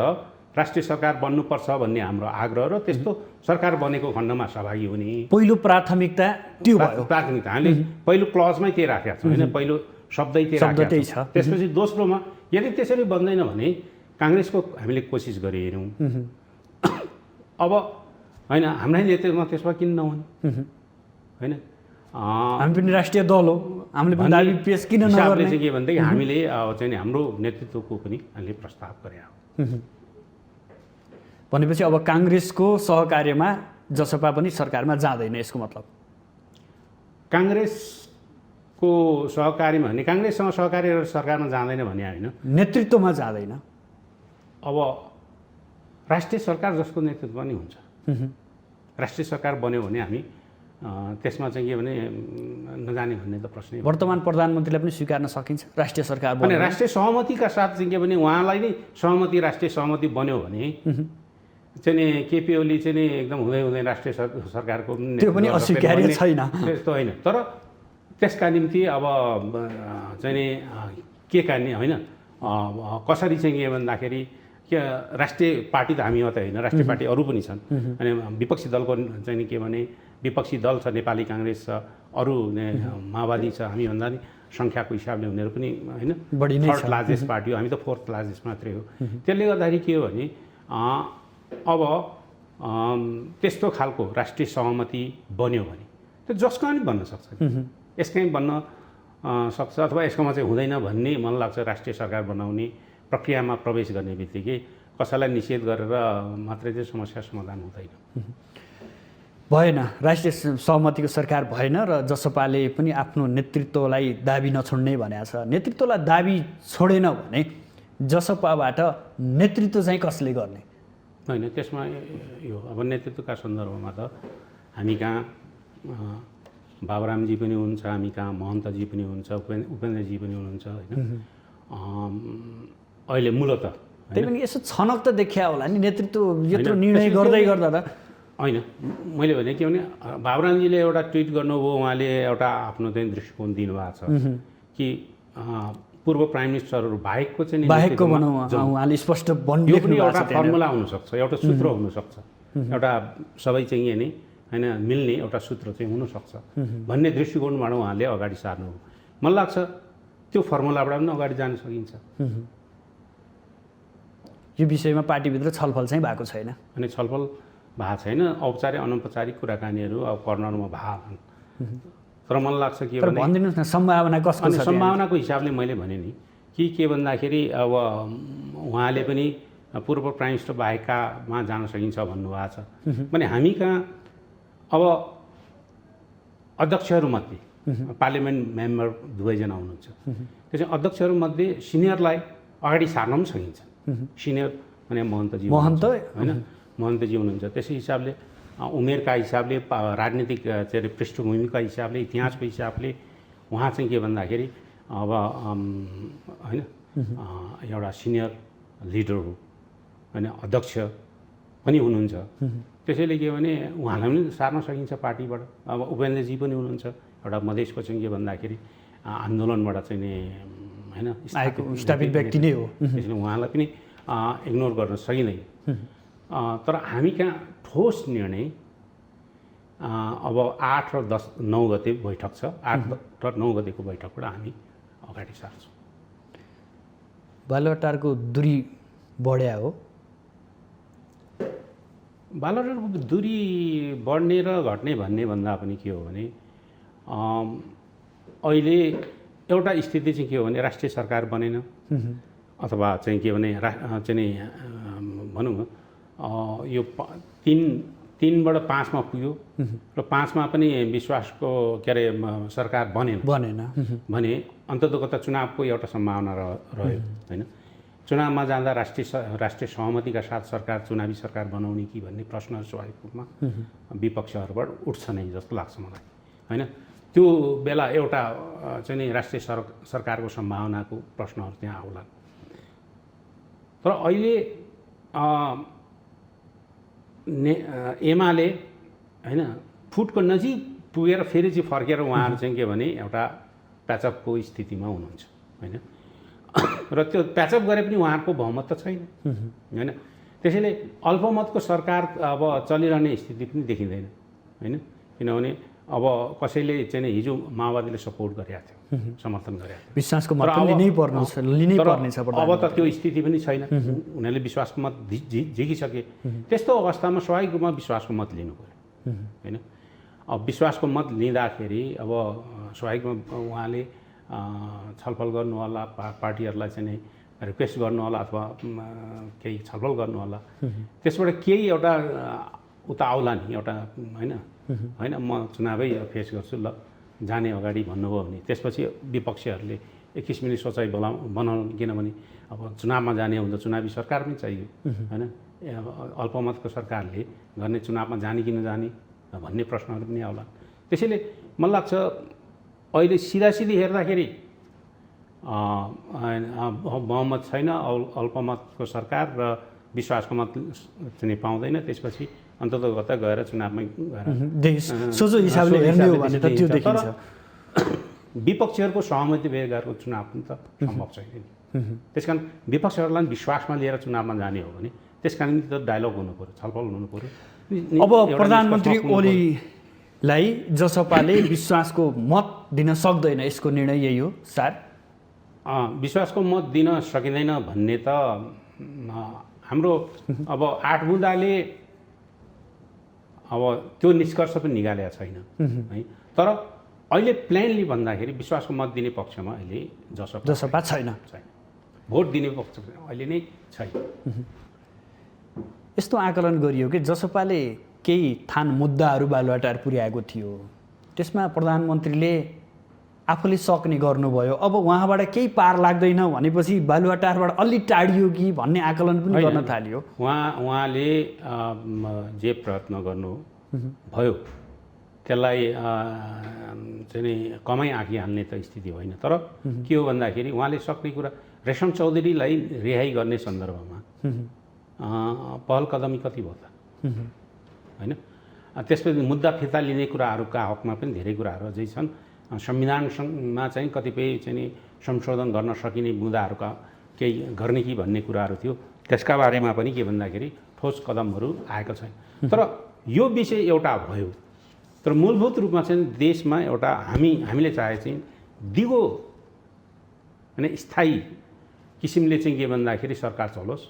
राष्ट्रिय सरकार बन्नुपर्छ भन्ने हाम्रो आग्रह र त्यस्तो सरकार बनेको खण्डमा सहभागी हुने पहिलो प्राथमिकता त्यो भयो। प्राथमिकता हामीले पहिलो क्लजमै त्यही राखेका छौँ होइन, पहिलो शब्दै त्यही राखेका छौँ। त्यसपछि दोस्रोमा यदि त्यसरी बन्दैन भने काङ्ग्रेसको हामीले कोसिस गरिहेरौँ। अब होइन हाम्रै नेतृत्वमा त्यसमा किन नहुन् होइन, हामी पनि राष्ट्रिय दल हो, हामीले पनि दाबी पेश किन नगर्ने चाहिँ के भनेदेखि हामीले चाहिँ हाम्रो नेतृत्वको पनि हामीले प्रस्ताव गरे हो। भनेपछि अब काङ्ग्रेसको सहकार्यमा जसपा पनि सरकारमा जाँदैन, यसको मतलब काङ्ग्रेसको सहकार्यमा भने काङ्ग्रेससँग सहकार्य गरेर सरकारमा जाँदैन भने होइन, नेतृत्वमा जाँदैन। अब राष्ट्रिय सरकार जसको नेतृत्व नै हुन्छ, राष्ट्रिय सरकार बन्यो भने हामी त्यसमा चाहिँ के भने नजाने भन्ने त प्रश्न। वर्तमान प्रधानमन्त्रीलाई पनि स्वीकार्न सकिन्छ राष्ट्रिय सरकार भने राष्ट्रिय सहमतिका साथ चाहिँ के भने उहाँलाई नै सहमति राष्ट्रिय सहमति बन्यो भने चाहिँ नि केपी ओली चाहिँ नि एकदम हुँदै हुँदै राष्ट्रिय सरकारको त्यो पनि अस्वीकार्य छैन, त्यस्तो होइन। तर त्यसका निम्ति अब चाहिँ नि के गर्ने होइन, कसरी चाहिँ के भन्दाखेरि के राष्ट्रिय पार्टी त हामी मात्रै होइन, राष्ट्रिय पार्टी अरू पनि छन्। अनि विपक्षी दलको चाहिँ नि के भने विपक्षी दल छ, नेपाली काङ्ग्रेस छ, अरू माओवादी छ, हामीभन्दा नि सङ्ख्याको हिसाबले उनीहरू पनि होइन थर्ड लार्जेस्ट पार्टी हो, हामी त फोर्थ लार्जेस्ट मात्रै हो। त्यसले गर्दाखेरि के हो भने अब त्यस्तो खालको राष्ट्रिय सहमति बन्यो भने त्यो जसको पनि बन्न सक्छ यसकै बन्न सक्छ अथवा यसकोमा चाहिँ हुँदैन भन्ने मलाई लाग्छ राष्ट्रिय सरकार बनाउने प्रक्रियामा प्रवेश गर्ने बित्तिकै कसैलाई निषेध गरेर मात्रै चाहिँ समस्या समाधान हुँदैन। भएन, राष्ट्रिय सहमतिको सरकार भएन र जसपाले पनि आफ्नो नेतृत्वलाई दाबी नछोड्ने भनेको छ। नेतृत्वलाई दाबी छोडेन भने जसपाबाट नेतृत्व चाहिँ कसले गर्ने? होइन, त्यसमा यो अब नेतृत्वका सन्दर्भमा त हामी कहाँ बाबुरामजी पनि हुनुहुन्छ, हामी कहाँ महन्तजी पनि हुनुहुन्छ, उपेन्द्रजी पनि हुनुहुन्छ होइन। अहिले मूलत त्यही पनि यसो छनक त देखिया होला नि, नेतृत्व यत्रो निर्णय गर्दै गर्दा त। होइन, मैले भने के भने बाबुरामजीले एउटा ट्विट गर्नुभयो, उहाँले एउटा आफ्नो चाहिँ दृष्टिकोण दिनुभएको छ कि पूर्व प्राइम मिनिस्टरहरू बाहेकको चाहिँ बाहेकको भनौँ, उहाँले स्पष्ट यो पनि एउटा फर्मुला हुनसक्छ, एउटा सूत्र हुनसक्छ, एउटा सबै चाहिँ यहाँ नै होइन मिल्ने एउटा सूत्र चाहिँ हुनसक्छ भन्ने दृष्टिकोणबाट उहाँले अगाडि सार्नु। मलाई लाग्छ त्यो फर्मुलाबाट पनि अगाडि जान सकिन्छ। यो विषयमा पार्टीभित्र छलफल चाहिँ भएको छैन। अनि छलफल भएको छैन, औपचारिक अनौपचारिक कुराकानीहरू अब कर्नरमा भएको। तर मलाई लाग्छ के भने भनिदिनुहोस् न सम्भावना कसको छ? सम्भावनाको हिसाबले मैले भने नि के भन्दाखेरि अब उहाँले पनि पूर्व प्राइम मिनिस्टर बाहेकमा जान सकिन्छ भन्नुभएको छ भने हामी कहाँ अब अध्यक्षहरूमध्ये पार्लियामेन्ट मेम्बर दुवैजना हुनुहुन्छ, त्यसै अध्यक्षहरूमध्ये सिनियरलाई अगाडि सार्न पनि सकिन्छ। सिनियर भने महन्तजी होइन, महन्तजी हुनुहुन्छ। त्यसै हिसाबले उमेरका हिसाबले राजनीतिक चाहिँ पृष्ठभूमिका हिसाबले इतिहासको हिसाबले उहाँ चाहिँ के भन्दाखेरि अब होइन एउटा सिनियर लिडर हो होइन, अध्यक्ष पनि हुनुहुन्छ। त्यसैले के भने उहाँलाई पनि सार्न सकिन्छ पार्टीबाट। अब उपेन्द्रजी पनि हुनुहुन्छ, एउटा मधेसको चाहिँ के भन्दाखेरि आन्दोलनबाट चाहिँ नि होइन स्थापित व्यक्ति नै हो, त्यसैले उहाँलाई पनि इग्नोर गर्न सकिँदैन। तर हामी कहाँ ठोस निर्णय अब 8 र 9 गते बैठक छ, 8 र 9 गतेको बैठकबाट हामी अगाडि सार्छौँ। बालुवाटारको दूरी बढ्या हो? बालुवाटारको दूरी बढ्ने र घट्ने भन्ने भन्दा पनि के हो भने अहिले एउटा स्थिति चाहिँ के हो भने राष्ट्रिय सरकार बनेन अथवा चाहिँ के भने भनौँ न यो 3बाट 5मा पुग्यो र 5मा पनि विश्वासको के अरे सरकार बनेन भने अन्ततोगत चुनावको एउटा सम्भावना रह्यो होइन। चुनावमा जाँदा राष्ट्रिय सहमतिका साथ सरकार चुनावी सरकार बनाउने कि भन्ने प्रश्नहरू स्वाभाविक रूपमा विपक्षहरूबाट उठ्छ नै जस्तो लाग्छ मलाई होइन। त्यो बेला एउटा चाहिँ नि राष्ट्रिय सरकारको सम्भावनाको प्रश्नहरू त्यहाँ आउला। तर अहिले एमाले होइन फुटको नजिक पुगेर फेरि चाहिँ फर्केर उहाँहरू चाहिँ के भने एउटा प्याचअपको स्थितिमा हुनुहुन्छ होइन। र त्यो प्याचअप गरे पनि उहाँहरूको बहुमत त छैन होइन। त्यसैले अल्पमतको सरकार अब चलिरहने स्थिति पनि देखिँदैन होइन। किनभने अब कसैले चाहिँ हिजो माओवादीले सपोर्ट गरेको थियो, समर्थन गरेको थियो, विश्वासको मत लिनै पर्नेछ। अब त त्यो स्थिति पनि छैन, उनीहरूले विश्वासको मत झिकिसके। त्यस्तो अवस्थामा स्वाभाविक रूपमा विश्वासको मत लिनु पऱ्यो होइन। अब विश्वासको मत लिँदाखेरि अब स्वाभाविक रूपमा उहाँले छलफल गर्नु होला, पार्टीहरूलाई चाहिँ रिक्वेस्ट गर्नु होला अथवा केही छलफल गर्नु होला। त्यसबाट केही एउटा उता आउला नि एउटा होइन होइन म चुनावै फेस गर्छु ल जाने अगाडि भन्नुभयो भने त्यसपछि विपक्षीहरूले एक किसिमले सोचाइ बनाउनु। किनभने अब चुनावमा जाने हुन्छ, चुनावी सरकार पनि चाहियो होइन। अल्पमतको सरकारले गर्ने चुनावमा जाने कि नजाने भन्ने प्रश्नहरू पनि आउला। त्यसैले मलाई लाग्छ अहिले सिधासिधी हेर्दाखेरि बहुमत छैन, अल्पमतको सरकार र विश्वासको मत चाहिँ पाउँदैन। त्यसपछि अन्ततोगत गएर चुनावमै गएर सोझो हिसाबले हेर्ने हो भने त त्यो देखिन्छ। विपक्षीहरूको सहमति बेगरको चुनाव पनि त सम्भव छैन नि। त्यसकारण विपक्षीहरूलाई विश्वासमा लिएर चुनावमा जाने हो भने त्यसकारण त डायलग हुनु पऱ्यो, छलफल हुनु पऱ्यो। अब प्रधानमन्त्री ओलीलाई जसपाले विश्वासको मत दिन सक्दैन, यसको निर्णय यही हो सर? विश्वासको मत दिन सकिँदैन भन्ने त हाम्रो अब 8 बुँदाले अब त्यो निष्कर्ष पनि निकालेको छैन है। तर अहिले प्लेनली भन्दाखेरि विश्वासको मत दिने पक्षमा अहिले जसपा छैन। भोट दिने पक्ष अहिले नै छैन। यस्तो आकलन गरियो कि जसपाले केही थान मुद्दाहरू बालुवाटार पुर्याएको थियो, त्यसमा प्रधानमन्त्रीले आफूले सक्ने गर्नुभयो, अब उहाँबाट केही पार लाग्दैन भनेपछि बालुवाटारबाट अलि टाढियो कि भन्ने आकलन पनि गर्न थालियो। उहाँले जे प्रयत्न गर्नु भयो त्यसलाई चाहिँ कमै आँखी हाल्ने त स्थिति होइन। तर के हो भन्दाखेरि उहाँले सक्ने कुरा रेशम चौधरीलाई रिहाई गर्ने सन्दर्भमा पहल कदमी कति भयो त होइन। त्यसपछि मुद्दा फिर्ता लिने कुराहरूका हकमा पनि धेरै कुराहरू अझै छन्। संविधानमा चाहिँ कतिपय चाहिँ संशोधन गर्न सकिने मुद्दाहरूका केही गर्ने कि भन्ने कुराहरू थियो, त्यसका बारेमा पनि के भन्दाखेरि ठोस कदमहरू आएको छैन। तर यो विषय एउटा भयो, तर मूलभूत रूपमा चाहिँ देशमा एउटा हामीले चाहे चाहिँ दिगो होइन स्थायी किसिमले चाहिँ के भन्दाखेरि सरकार चलोस्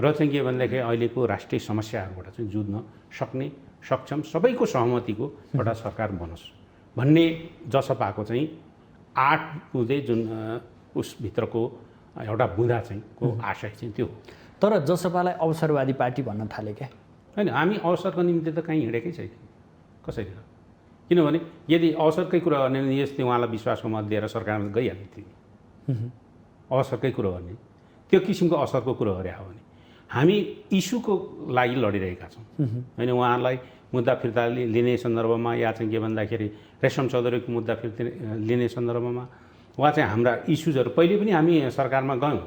र चाहिँ के भन्दाखेरि अहिलेको राष्ट्रिय समस्याहरूबाट चाहिँ जुझ्न सक्ने सक्षम सबैको सहमतिको एउटा सरकार बनोस् भन्ने जसपाको चाहिँ 8 बुँदे जुन उसभित्रको एउटा बुँदा चाहिँ को आशय चाहिँ त्यो हो। तर जसपालाई अवसरवादी पार्टी भन्न थाले क्या होइन। हामी अवसरको निम्ति त कहीँ हिँडेकै छैन कसैले। किनभने यदि अवसरकै कुरा गर्ने भने यस्तै उहाँलाई विश्वासको मत दिएर सरकारमा गइहाल्ने थियो। अवसरकै कुरो गर्ने त्यो किसिमको अवसरको कुरो गरे हो भने हामी इस्युको लागि लडिरहेका छौँ होइन। उहाँलाई मुद्दा फिर्ता लिने सन्दर्भमा या चाहिँ के भन्दाखेरि रेशम चौधरीको मुद्दा फिर्ता लिने सन्दर्भमा वा चाहिँ हाम्रा इस्युजहरू पहिले पनि हामी सरकारमा गयौँ।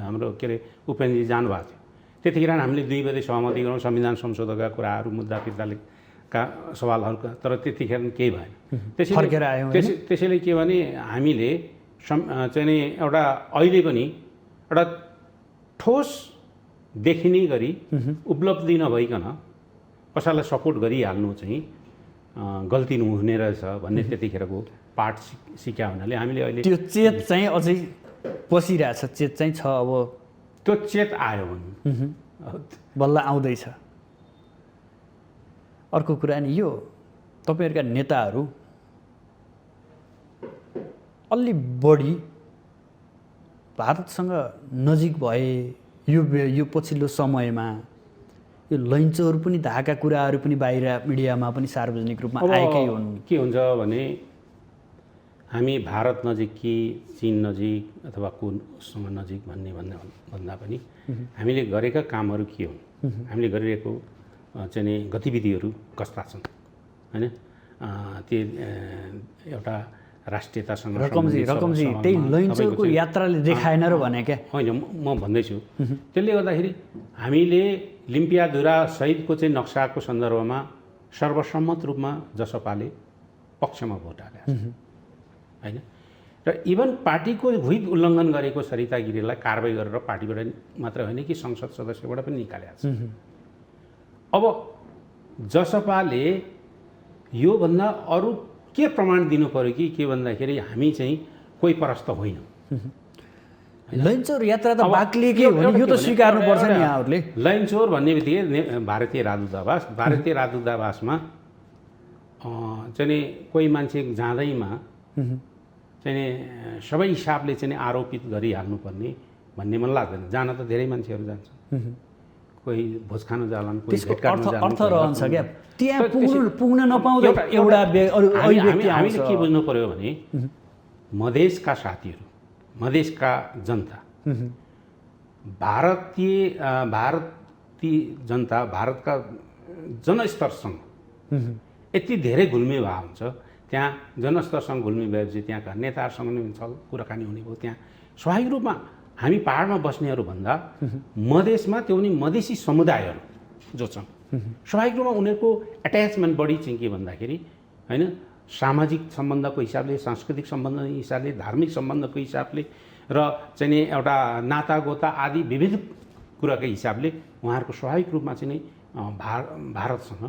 हाम्रो के अरे उपेन्द्रजी जानुभएको थियो, त्यतिखेर हामीले 2 बजे सहमति गरौँ संविधान संशोधनका कुराहरू मुद्दा फिर्ताका सवालहरूका, तर त्यतिखेर केही भएन। त्यसैले के भने हामीले चाहिँ एउटा अहिले पनि एउटा ठोस देखिने गरी उपलब्धि नभइकन कसैलाई सपोर्ट गरिहाल्नु चाहिँ गल्ती हुने रहेछ भन्ने त्यतिखेरको पाठ सिक्या हुनाले हामीले अहिले त्यो चेत चाहिँ अझै पसिरहेछ, चेत चाहिँ छ। अब त्यो चेत आयो भने बल्ल आउँदैछ। अर्को कुरा नि यो तपाईँहरूका नेताहरू अलि बढी भारतसँग नजिक भए यो पछिल्लो समयमा यो लैन्चोहरू पनि धाका कुराहरू पनि बाहिर मिडियामा पनि सार्वजनिक रूपमा आएकै हुन्। के हुन्छ भने हामी भारत नजिक कि चीन नजिक अथवा कुनसँग नजिक भन्दा पनि हामीले गरेका कामहरू के हुन्, हामीले गरिरहेको चाहिँ गतिविधिहरू कस्ता छन् होइन। त्यो एउटा राष्ट्रियतासँग रकमजी त्यही लैन्चोरको यात्राले देखाएन र भने क्या होइन। म भन्दैछु त्यसले गर्दाखेरि हामीले लिम्पियाधुरा सहितको चाहिँ नक्साको सन्दर्भमा सर्वसम्मत रूपमा जसपाले पक्षमा भोट हाले होइन। र इभन पार्टीको व्हिप उल्लङ्घन गरेको सरिता गिरीलाई कारबाही गरेर पार्टीबाट मात्र होइन कि संसद सदस्यबाट पनि निकालेको छ। अब जसपाले योभन्दा अरू के प्रमाण दिनु पर्यो कि के भन्दाखेरि हामी चाहिँ कोही परस्त होइनौँ। लैन्चोर यात्रा त बाक्लिएकै हो नि, यो त स्वीकार्नुपर्छ नि यहाँहरूले। लैन्चोर भन्ने बित्तिकै भारतीय राजदूतावासमा चाहिँ कोही मान्छे जाँदैमा चाहिँ सबै हिसाबले चाहिँ आरोपित गरिहाल्नुपर्ने भन्ने मन लाग्दैन। जान त धेरै मान्छेहरू जान्छन्, कोही भोज खान जालान्, कोही भेट काट्न जालान्, अर्थ रहन्छ क्या त्यहाँ पुग्न नपाउँदा एउटा हामीले के बुझ्नु पर्यो भने मधेसका साथीहरू, मधेसका जनता, भारतीय जनता भारतका जनस्तरसँग यति धेरै घुल्मी भएको हुन्छ। त्यहाँ जनस्तरसँग घुल्मी भएपछि त्यहाँका नेताहरूसँग पनि कुराकानी हुने भयो। त्यहाँ स्वाभाविक रूपमा हामी पाहाडमा बस्नेहरू भन्दा मधेसमा त्यो पनि मधेसी समुदायहरू जो छन् स्वाभाविक रूपमा उनीहरूको एट्याचमेन्ट बढी चाहिँ के भन्दाखेरि होइन सामाजिक सम्बन्धको हिसाबले, सांस्कृतिक सम्बन्धको हिसाबले, धार्मिक सम्बन्धको हिसाबले र चाहिँ एउटा नातागोता आदि विविध कुराको हिसाबले उहाँहरूको स्वाभाविक रूपमा चाहिँ भारतसँग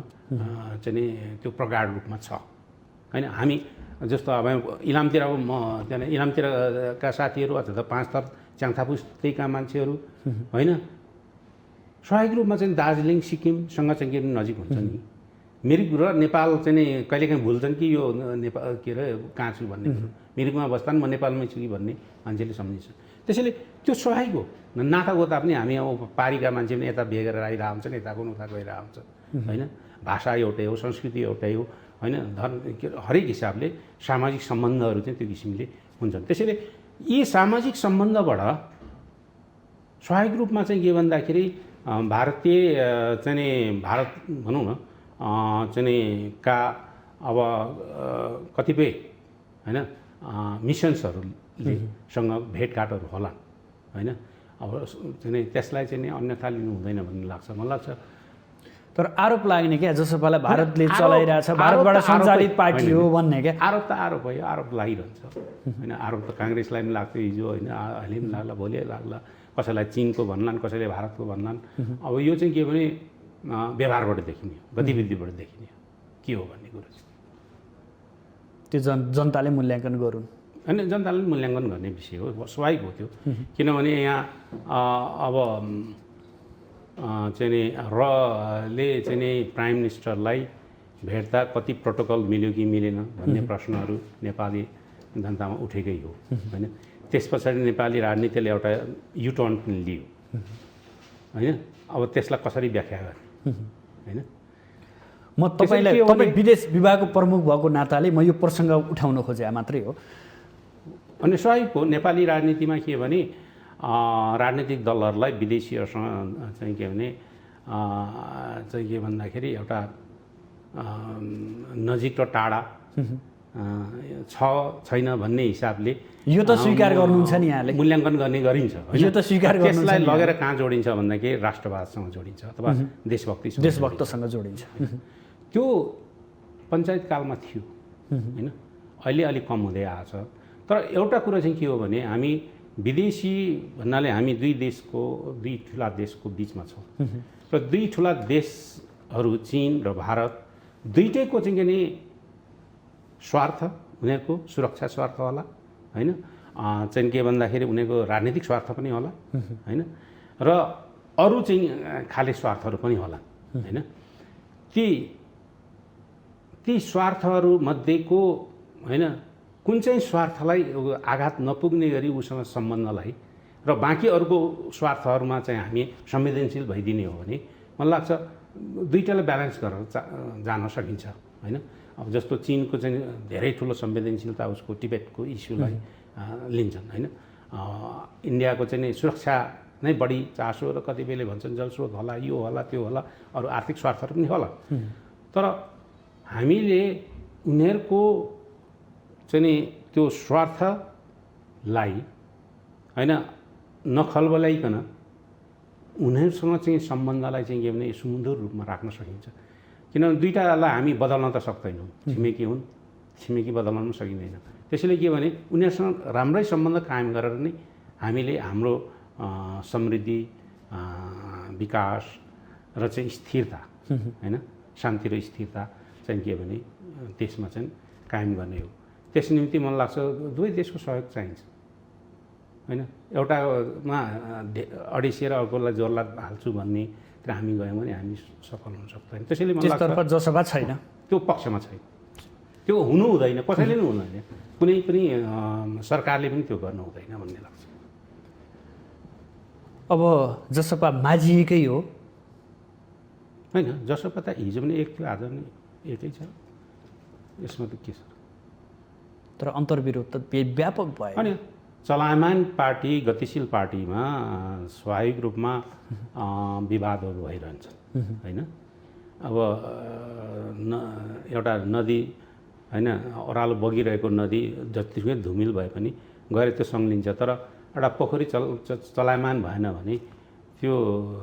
चाहिँ त्यो प्रगाढ रूपमा छ होइन। हामी जस्तो अब इलामतिरको त्यहाँ इलामतिरका साथीहरू अथवा 5 थर च्याङथापुस्तेका मान्छेहरू होइन स्वाभाविक रूपमा चाहिँ दार्जिलिङ सिक्किमसँग चाहिँ के नजिक हुन्छ नि मिरिक र नेपाल चाहिँ नि कहिलेकाहीँ भुल्छन् कि यो नेपाल के अरे कहाँ छु भन्ने कुरो। मिरिकमा बस्दा म नेपालमै छु कि भन्ने मान्छेले सम्झिन्छ। त्यसैले त्यो स्वाभाविक हो। नाता गोता पनि हामी अब पारीका मान्छे पनि यता बिहे गरेर आइरहेको हुन्छन्, यताको उता गइरहेको हुन्छ होइन। भाषा एउटै हो, संस्कृति एउटै हो होइन। धर्म हरेक हिसाबले सामाजिक सम्बन्धहरू चाहिँ त्यो किसिमले हुन्छन्। त्यसैले यी सामाजिक सम्बन्धबाट स्वाभाविक रूपमा चाहिँ के भन्दाखेरि भारतीय चाहिँ नि भारत भनौँ न चाहिँ नि का अब कतिपय होइन मिसन्सहरूले सँग भेटघाटहरू होला होइन। अब चाहिँ नि त्यसलाई चाहिँ नि अन्यथा लिनु हुँदैन भन्ने लाग्छ मलाई लाग्छ। तर आरोप लाग्ने क्या जसपालाई भारतले चलाइरहेछ, भारतबाट सञ्चालित पार्टी हो भन्ने क्या। आरोप त आरोप भयो, आरोप लागिरहन्छ होइन। आरोप त काङ्ग्रेसलाई पनि लाग्थ्यो हिजो होइन, अहिले पनि लाग्ला, भोलि लाग्ला। कसैलाई चिनको भन्लान्, कसैले भारतको भन्लान्। अब यो चाहिँ के भने व्यवहारबाट देखिने हो, गतिविधिबाट देखिने हो के हो भन्ने कुरो चाहिँ त्यो जनताले मूल्याङ्कन गरून् होइन। जनताले मूल्याङ्कन गर्ने विषय हो, स्वाभाविक हो त्यो। किनभने यहाँ अब चाहिँ नि रले चाहिँ नि प्राइम मिनिस्टरलाई भेट्दा कति प्रोटोकल मिल्यो कि मिलेन भन्ने प्रश्नहरू नेपाली जनतामा उठेकै हो होइन। त्यस पछाडि नेपाली राजनीतिले एउटा युटर्न पनि लियो होइन। अब त्यसलाई कसरी व्याख्या गर्ने होइन। म तपाईँ विदेश विभागको प्रमुख भएको नाताले म यो प्रसङ्ग उठाउन खोजे मात्रै हो। अनि स्वाभाविक हो नेपाली राजनीतिमा के भने राजनीतिक दलहरूलाई विदेशीहरूसँग चाहिँ के भने चाहिँ के भन्दाखेरि एउटा नजिक र टाढा छैन भन्ने हिसाबले यो त स्वीकार गर्नुहुन्छ नि यहाँले, मूल्याङ्कन गर्ने गरिन्छ। यो त स्वीकार गर्नुहुन्छ। त्यसलाई लगेर कहाँ जोडिन्छ भन्दाखेरि राष्ट्रवादसँग जोडिन्छ अथवा देशभक्तसँग जोडिन्छ। त्यो पञ्चायत कालमा थियो होइन, अहिले अलिक कम हुँदै आएछ। तर एउटा कुरो चाहिँ के हो भने हामी विदेशी भन्नाले हामी दुई ठुला देशको बिचमा छौँ र दुई ठुला देशहरू चीन र भारत दुईटैको चाहिँ के नि स्वार्थ, उनीहरूको सुरक्षा स्वार्थ होला होइन, चाहिँ के भन्दाखेरि उनीहरूको राजनीतिक स्वार्थ पनि होला होइन, र अरू चाहिँ खाले स्वार्थहरू पनि होला होइन। ती स्वार्थहरूमध्येको होइन कुन चाहिँ स्वार्थलाई आघात नपुग्ने गरी उसँग सम्बन्धलाई र बाँकी अरूको स्वार्थहरूमा चाहिँ हामी संवेदनशील भइदिने हो भने मलाई लाग्छ दुईटालाई ब्यालेन्स गरेर जान सकिन्छ होइन। अब जस्तो चीनको चाहिँ धेरै ठुलो संवेदनशीलता उसको टिबेटको इस्युलाई लिन्छन् होइन। इन्डियाको चाहिँ नि सुरक्षा नै बढी चासो र कतिपयले भन्छन् जलस्रोत होला, यो होला, त्यो होला, अरू आर्थिक स्वार्थहरू पनि होला। तर हामीले उनीहरूको चाहिँ नि त्यो स्वार्थलाई होइन नखलबलाइकन उनीहरूसँग चाहिँ सम्बन्धलाई चाहिँ के भने सुमधुर रूपमा राख्न सकिन्छ। किनभने दुईटालाई हामी बदल्न त सक्दैनौँ, छिमेकी हुन्, छिमेकी बदल्न पनि सकिँदैन। त्यसैले के भने उनीहरूसँग राम्रै सम्बन्ध कायम गरेर नै हामीले हाम्रो समृद्धि, विकास र चाहिँ स्थिरता होइन, शान्ति र स्थिरता चाहिँ के भने देशमा चाहिँ कायम गर्ने हो। त्यस निम्ति मलाई लाग्छ दुवै देशको सहयोग चाहिन्छ होइन। एउटामा अडिसिएर अर्कोलाई जोरला हाल्छु भन्ने तर हामी गयौँ भने हामी सफल हुन सक्दैन। त्यसैले मलाई लाग्छ जसभा छैन, त्यो पक्षमा छैन, त्यो हुनु हुँदैन, कसैले पनि हुँदैन, कुनै पनि सरकारले पनि त्यो गर्नु हुँदैन भन्ने लाग्छ। अब जसपा माझिएकै हो होइन, जसपा त हिजो पनि एक थियो, आज पनि एकै छ, यसमा त के छ। तर अन्तर्विरोध त व्यापक भयो। अनि चलायमान पार्टी, गतिशील पार्टीमा स्वाभाविक रूपमा विवादहरू भइरहन्छन् होइन। अब एउटा नदी होइन, ओह्रालो बगिरहेको नदी जतिसुकै धुमिल भए पनि गएर त्यो सङ्लिन्छ। तर एउटा पोखरी चलायमान भएन भने त्यो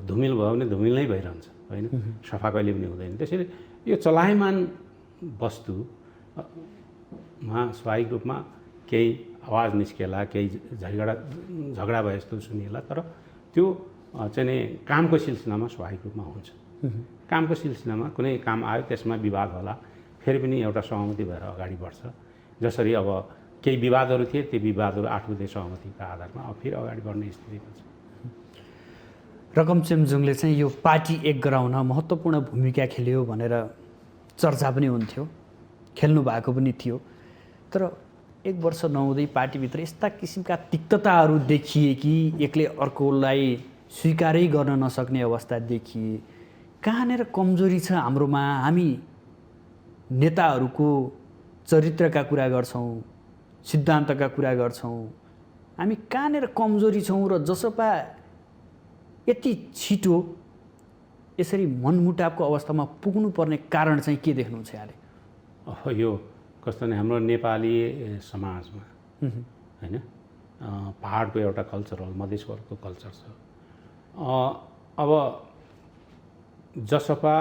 धुमिल भयो भने धुमिल नै भइरहन्छ होइन, सफा कहिले पनि हुँदैन। त्यसैले यो चलायमान वस्तुमा स्वाभाविक रूपमा केही आवाज निस्केला, केही झगडा भए जस्तो सुनिएला, तर त्यो चाहिँ नि कामको सिलसिलामा स्वाभाविक रूपमा हुन्छ। कामको सिलसिलामा कुनै काम आयो, त्यसमा विवाद होला, फेरि पनि एउटा सहमति भएर अगाडि बढ्छ। जसरी अब केही विवादहरू थिए, त्यो विवादहरू 8 बुँदे सहमतिका आधारमा अब फेरि अगाडि बढ्ने स्थिति हुन्छ। रकमचेम्जुङले चाहिँ यो पार्टी एक गराउन महत्त्वपूर्ण भूमिका खेल्यो भनेर चर्चा पनि हुन्थ्यो, खेल्नु भएको पनि थियो। तर 1 वर्ष नहुँदै पार्टीभित्र यस्ता किसिमका तिक्तताहरू देखिए कि एकले अर्कोलाई स्वीकारै गर्न नसक्ने अवस्था देखिए। कहाँनिर कमजोरी छ हाम्रोमा? हामी नेताहरूको चरित्रका कुरा गर्छौँ, सिद्धान्तका कुरा गर्छौँ, हामी कहाँनिर कमजोरी छौँ र जसपा यति छिटो यसरी मनमुटावको अवस्थामा पुग्नुपर्ने कारण चाहिँ के देख्नुहुन्छ यहाँले? यो कस्तो नै हाम्रो नेपाली समाजमा होइन पहाडको एउटा कल्चरल मधेसको कल्चर छ। अब जसपा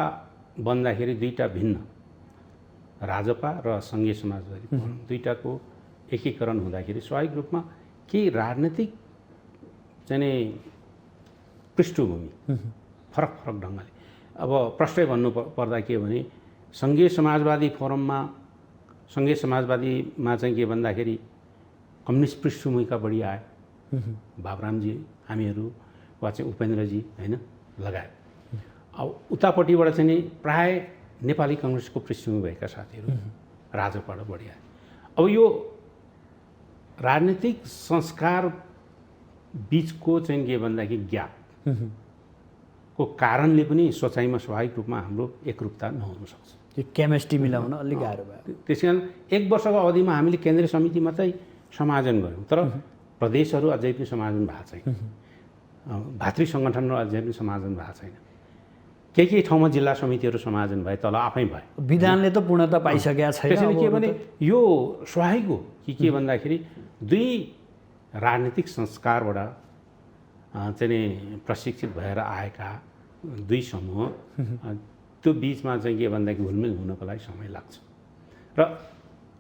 बन्दाखेरि दुईवटा भिन्न राजपा र सङ्घीय समाजवादी दुईवटाको एकीकरण हुँदाखेरि स्वाभाविक रूपमा केही राजनीतिक चाहिँ पृष्ठभूमि फरक फरक ढङ्गले। अब प्रष्टै भन्नु पर्दा के भने सङ्घीय समाजवादी फोरममा सङ्घीय समाजवादीमा चाहिँ के भन्दाखेरि कम्युनिस्ट पृष्ठभूमिका बढी आए, बाबुरामजी हामीहरू वा चाहिँ उपेन्द्रजी होइन लगायत। अब उतापट्टिबाट चाहिँ नि प्राय नेपाली कङ्ग्रेसको पृष्ठभूमि भएका साथीहरू राजपाबाट बढी आए। अब यो राजनीतिक संस्कार बिचको चाहिँ के भन्दाखेरि ग्याप को कारणले पनि सोचाइमा स्वाभाविक रूपमा हाम्रो एकरूपता नहुन सक्छ। यो केमिस्ट्री मिलाउन अलिक गाह्रो भयो। त्यसै कारण 1 वर्षको अवधिमा हामीले केन्द्रीय समिति मात्रै समायोजन गऱ्यौँ, तर प्रदेशहरू अझै पनि समायोजन भएको छैन, भातृ सङ्गठनहरू अझै पनि समायोजन भएको छैन। केही ठाउँमा जिल्ला समितिहरू समायोजन भए, तल आफै भए। विधानले त पूर्णता पाइसकेका छैन। त्यसैले के भने यो स्वाभाविक हो कि के भन्दाखेरि दुई राजनीतिक संस्कारबाट चाहिँ नि प्रशिक्षित भएर आएका दुई समूह त्यो बिचमा चाहिँ के भन्दाखेरि घुलमिल हुनको लागि समय लाग्छ र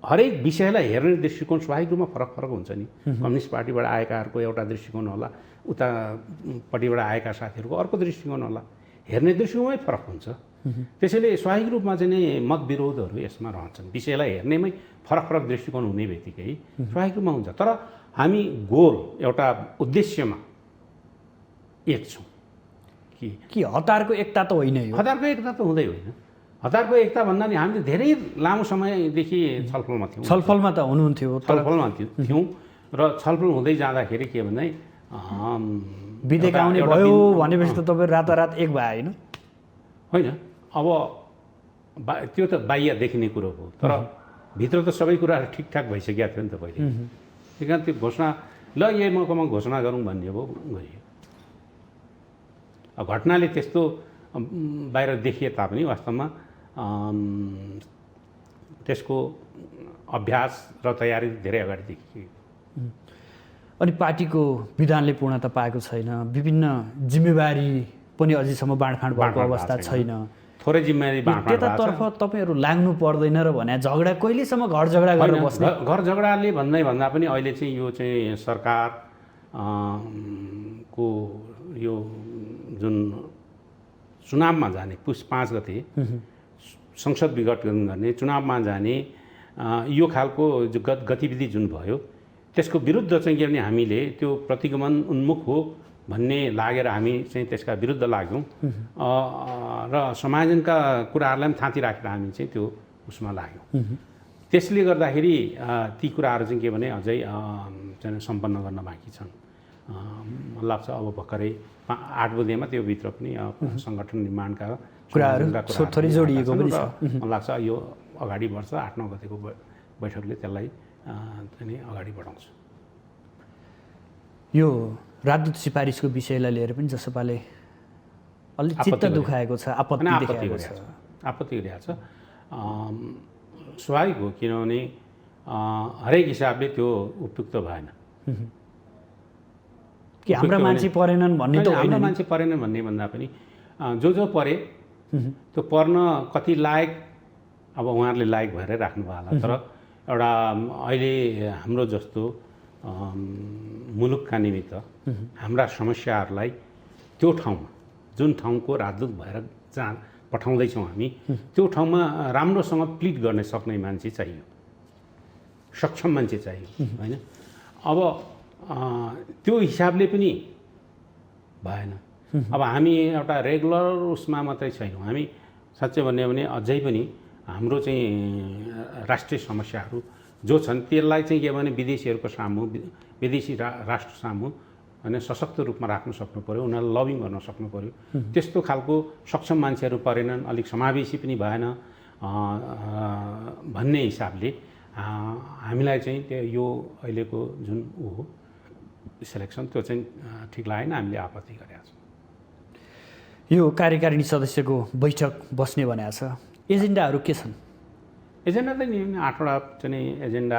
हरेक विषयलाई हेर्ने दृष्टिकोण स्वाभाविक रूपमा फरक फरक हुन्छ नि। कम्युनिस्ट पार्टीबाट आएकाहरूको एउटा दृष्टिकोण होला, उतापट्टिबाट आएका साथीहरूको अर्को दृष्टिकोण होला, हेर्ने दृष्टिकोणमै फरक हुन्छ। त्यसैले स्वाभाविक रूपमा चाहिँ नि मतविरोधहरू यसमा रहन्छन्। विषयलाई हेर्नेमै फरक फरक दृष्टिकोण हुने बित्तिकै स्वाभाविक रूपमा हुन्छ। तर हामी गोल एउटा उद्देश्यमा एक छौँ कि हतारको एकता त होइन यो। हतारको एकता त हुँदै होइन। हतारको एकता भन्दा नि हामीले धेरै लामो समयदेखि छलफलमा थियौँ। छलफलमा त हुनुहुन्थ्यो, छलफलमा थियौँ र छलफल हुँदै जाँदाखेरि के भन्दा विधेयक आउने भयो भनेपछि त तपाईँ रातारात एक भए होइन? अब त्यो त बाह्य देखिने कुरो हो, तर भित्र त सबै कुराहरू ठिकठाक भइसकेका थियो नि त पहिले। त्यही कारण त्यो घोषणा ल यही मौकामा घोषणा गरौँ भन्ने भयो, गरियो। घटनाले त्यस्तो बाहिर देखिए तापनि वास्तवमा त्यसको अभ्यास र तयारी धेरै अगाडि देखियो। अनि पार्टीको विधानले पूर्णता पाएको छैन, विभिन्न जिम्मेवारी पनि अझैसम्म बाँडफाँड भएको अवस्था छैन। थोरै जिम्मेवारी बाँडफाँड त्यतातर्फ तपाईँहरू लाग्नु पर्दैन र भने झगडा कहिलेसम्म घर झगडा गरेर बस्ने? घर झगडाले भन्दा पनि अहिले चाहिँ यो चाहिँ सरकार को यो जुन चुनावमा जाने पुस 5 गते संसद विघटन गर्ने चुनावमा जाने यो खालको जो गतिविधि जुन भयो त्यसको विरुद्ध चाहिँ के भने हामीले त्यो प्रतिगमन उन्मुख हो भन्ने लागेर हामी चाहिँ त्यसका विरुद्ध लाग्यौँ र समायोजनका कुराहरूलाई पनि थाँती राखेर हामी चाहिँ त्यो उसमा लाग्यौँ। त्यसले गर्दाखेरि ती कुराहरू चाहिँ के भने अझै चाहिँ सम्पन्न गर्न बाँकी छन्। मलाई लाग्छ अब भर्खरै 8 बुँदेमा त्यो भित्र पनि सङ्गठन निर्माणका कुराहरू थोरै जोडिएको पनि छ। मलाई लाग्छ यो अगाडि बढ्छ। 8-9 गतेको बैठकले त्यसलाई चाहिँ अगाडि बढाउँछ। यो राजदूत सिफारिसको विषयलाई लिएर पनि जसपाले अलि चित्त दुखाएको छ, आपत्ति देखाएको छ। आपत्ति गरिरहेको छ। स्वाभाविक हो, किनभने हरेक हिसाबले त्यो उपयुक्त भएन। कि हाम्रा मान्छे परेनन् भन्ने त होइन। हाम्रा मान्छे परेनन् भन्ने भन्दा पनि जो परे त्यो पर्न कति लायक अब उहाँहरूले लायक भएर राख्नुभयो होला। तर एउटा अहिले हाम्रो जस्तो मुलुकका निमित्त हाम्रा समस्याहरूलाई त्यो ठाउँमा जुन ठाउँको राजदूत भएर जहाँ पठाउँदैछौँ हामी त्यो ठाउँमा राम्रोसँग प्लिड गर्न सक्ने मान्छे चाहियो, सक्षम मान्छे चाहियो होइन। अब त्यो हिसाबले पनि भएन। अब हामी एउटा रेगुलर उसमा मात्रै छैनौँ। हामी साँच्चै भन्यो भने अझै पनि हाम्रो चाहिँ राष्ट्रिय समस्याहरू जो छन् त्यसलाई चाहिँ के भने विदेशीहरूको सामु विदेशी राष्ट्र सामु होइन सशक्त रूपमा राख्न सक्नु पऱ्यो, उनीहरूलाई लबिङ गर्न सक्नु पऱ्यो। त्यस्तो खालको सक्षम मान्छेहरू परेनन्, अलिक समावेशी पनि भएन भन्ने हिसाबले हामीलाई चाहिँ त्यो यो अहिलेको जुन ऊ हो सेलेक्सन त्यो चाहिँ ठिक लागेन, हामीले आपत्ति गरेका छौँ। यो कार्यकारिणी सदस्यको बैठक बस्ने भनेको छ, एजेन्डाहरू के छन्? एजेन्डा त नि 8वटा चाहिँ एजेन्डा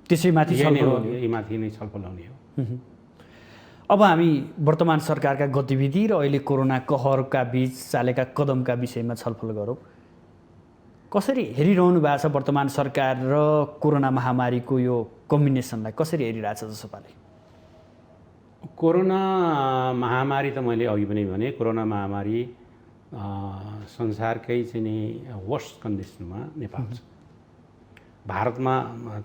त्यसैमाथि यहीमाथि नै छलफल हुने हो। अब हामी वर्तमान सरकारका गतिविधि र अहिले कोरोना कहरका बीच चालेका कदमका विषयमा छलफल गरौँ। कसरी हेरिरहनु भएको छ वर्तमान सरकार र कोरोना महामारीको यो कम्बिनेसनलाई कसरी हेरिरहेछ जसपाले? कोरोना महामारी त मैले अघि पनि भने कोरोना महामारी संसारकै चाहिँ नि वर्स्ट कन्डिसनमा नेपाल छ। भारतमा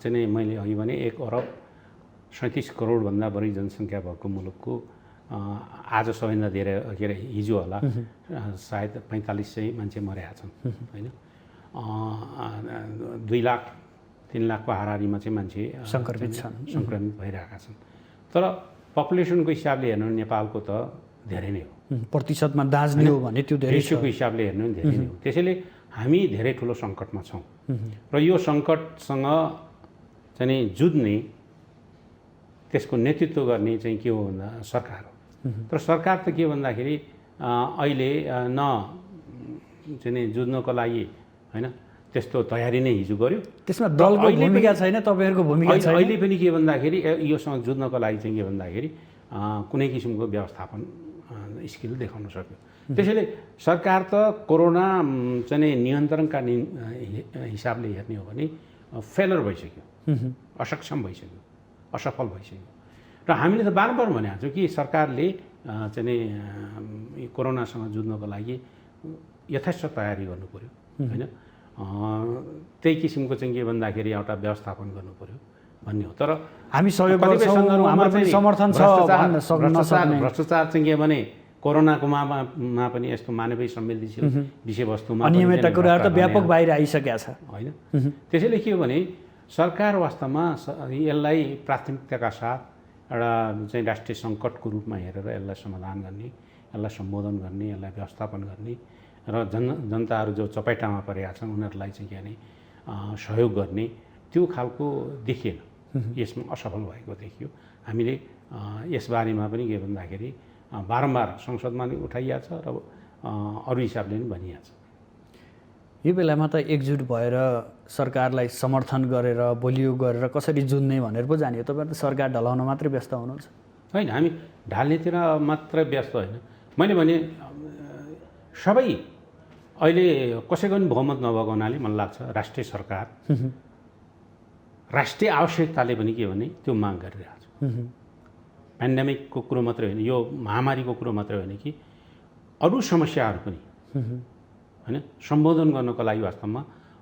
चाहिँ मैले अघि भने 1,37 करोडभन्दा बढी जनसङ्ख्या भएको मुलुकको आज सबैभन्दा धेरै के अरे हिजो होला सायद 4500 मान्छे मरेका छन् होइन। 2 लाख 3 लाखको हाराहारीमा चाहिँ मान्छे सङ्क्रमित भइरहेका छन्। तर पपुलेसनको हिसाबले हेर्नु नेपालको त धेरै नै हो, प्रतिशतमा दाँच्ने हो भने त्यो धेरै रेसियोको हिसाबले हेर्नु पनि धेरै नै हो। त्यसैले हामी धेरै ठुलो सङ्कटमा छौँ र यो सङ्कटसँग चाहिँ जुझ्ने त्यसको नेतृत्व गर्ने चाहिँ के हो भन्दा सरकार हो। तर सरकार त के भन्दाखेरि अहिले न चाहिँ जुझ्नको लागि होइन त्यस्तो तयारी नै हिजो गर्यो, त्यसमा दलको भूमिका छैन, तपाईँहरूको भूमिका छैन। अहिले पनि के भन्दाखेरि योसँग जुझ्नको लागि चाहिँ के भन्दाखेरि कुनै किसिमको व्यवस्थापन स्किल देखाउन सक्यो। त्यसैले सरकार त कोरोना चाहिँ नियन्त्रणका हिसाबले हेर्ने हो भने फेलर भइसक्यो, असक्षम भइसक्यो, असफल भइसक्यो। र हामीले त बारम्बार भनेको छौँ कि सरकारले चाहिँ कोरोनासँग जुझ्नको लागि यथेष्ट तयारी गर्नु पऱ्यो होइन। त्यही किसिमको चाहिँ के भन्दाखेरि एउटा व्यवस्थापन गर्नु पऱ्यो भन्ने हो। तर हामी सहयोग गर्छौँ, हाम्रो पनि समर्थन छ भन्न सक्ने भ्रष्टाचार चाहिँ के भने कोरोनाको मा पनि यस्तो मानवीय संवेदनशील विषयवस्तुमा अनियमितता कुराहरू त व्यापक बाहिर आइसकेका छ होइन। त्यसैले के हो भने सरकार वास्तवमा यसलाई प्राथमिकताका साथ एउटा चाहिँ राष्ट्रिय सङ्कटको रूपमा हेरेर यसलाई समाधान गर्ने, यसलाई सम्बोधन गर्ने, यसलाई व्यवस्थापन गर्ने र जनताहरू जो चपेटामा परेका छन् उनीहरूलाई चाहिँ के भने सहयोग गर्ने त्यो खालको देखिएन, यसमा असफल भएको देखियो। हामीले यसबारेमा पनि के भन्दाखेरि बारम्बार संसदमा पनि उठाइएको छ र अरू हिसाबले पनि भनिएको छ। यो बेलामा त एकजुट भएर सरकारलाई समर्थन गरेर बलियो गरेर कसरी जुझ्ने भनेर पो जाने हो। तपाईँहरू त सरकार ढलाउन मात्रै व्यस्त हुनुहुन्छ। होइन, हामी ढाल्नेतिर मात्रै व्यस्त होइन। मैले भने सबै अहिले कसैको पनि बहुमत नभएको हुनाले मलाई लाग्छ राष्ट्रिय सरकार राष्ट्रिय आवश्यकताले पनि के भने त्यो माग गरिरहेको छ। पेन्डेमिकको कुरो मात्रै होइन, यो महामारीको कुरो मात्रै होइन कि अरू समस्याहरू पनि होइन सम्बोधन गर्नको लागि वास्तवमा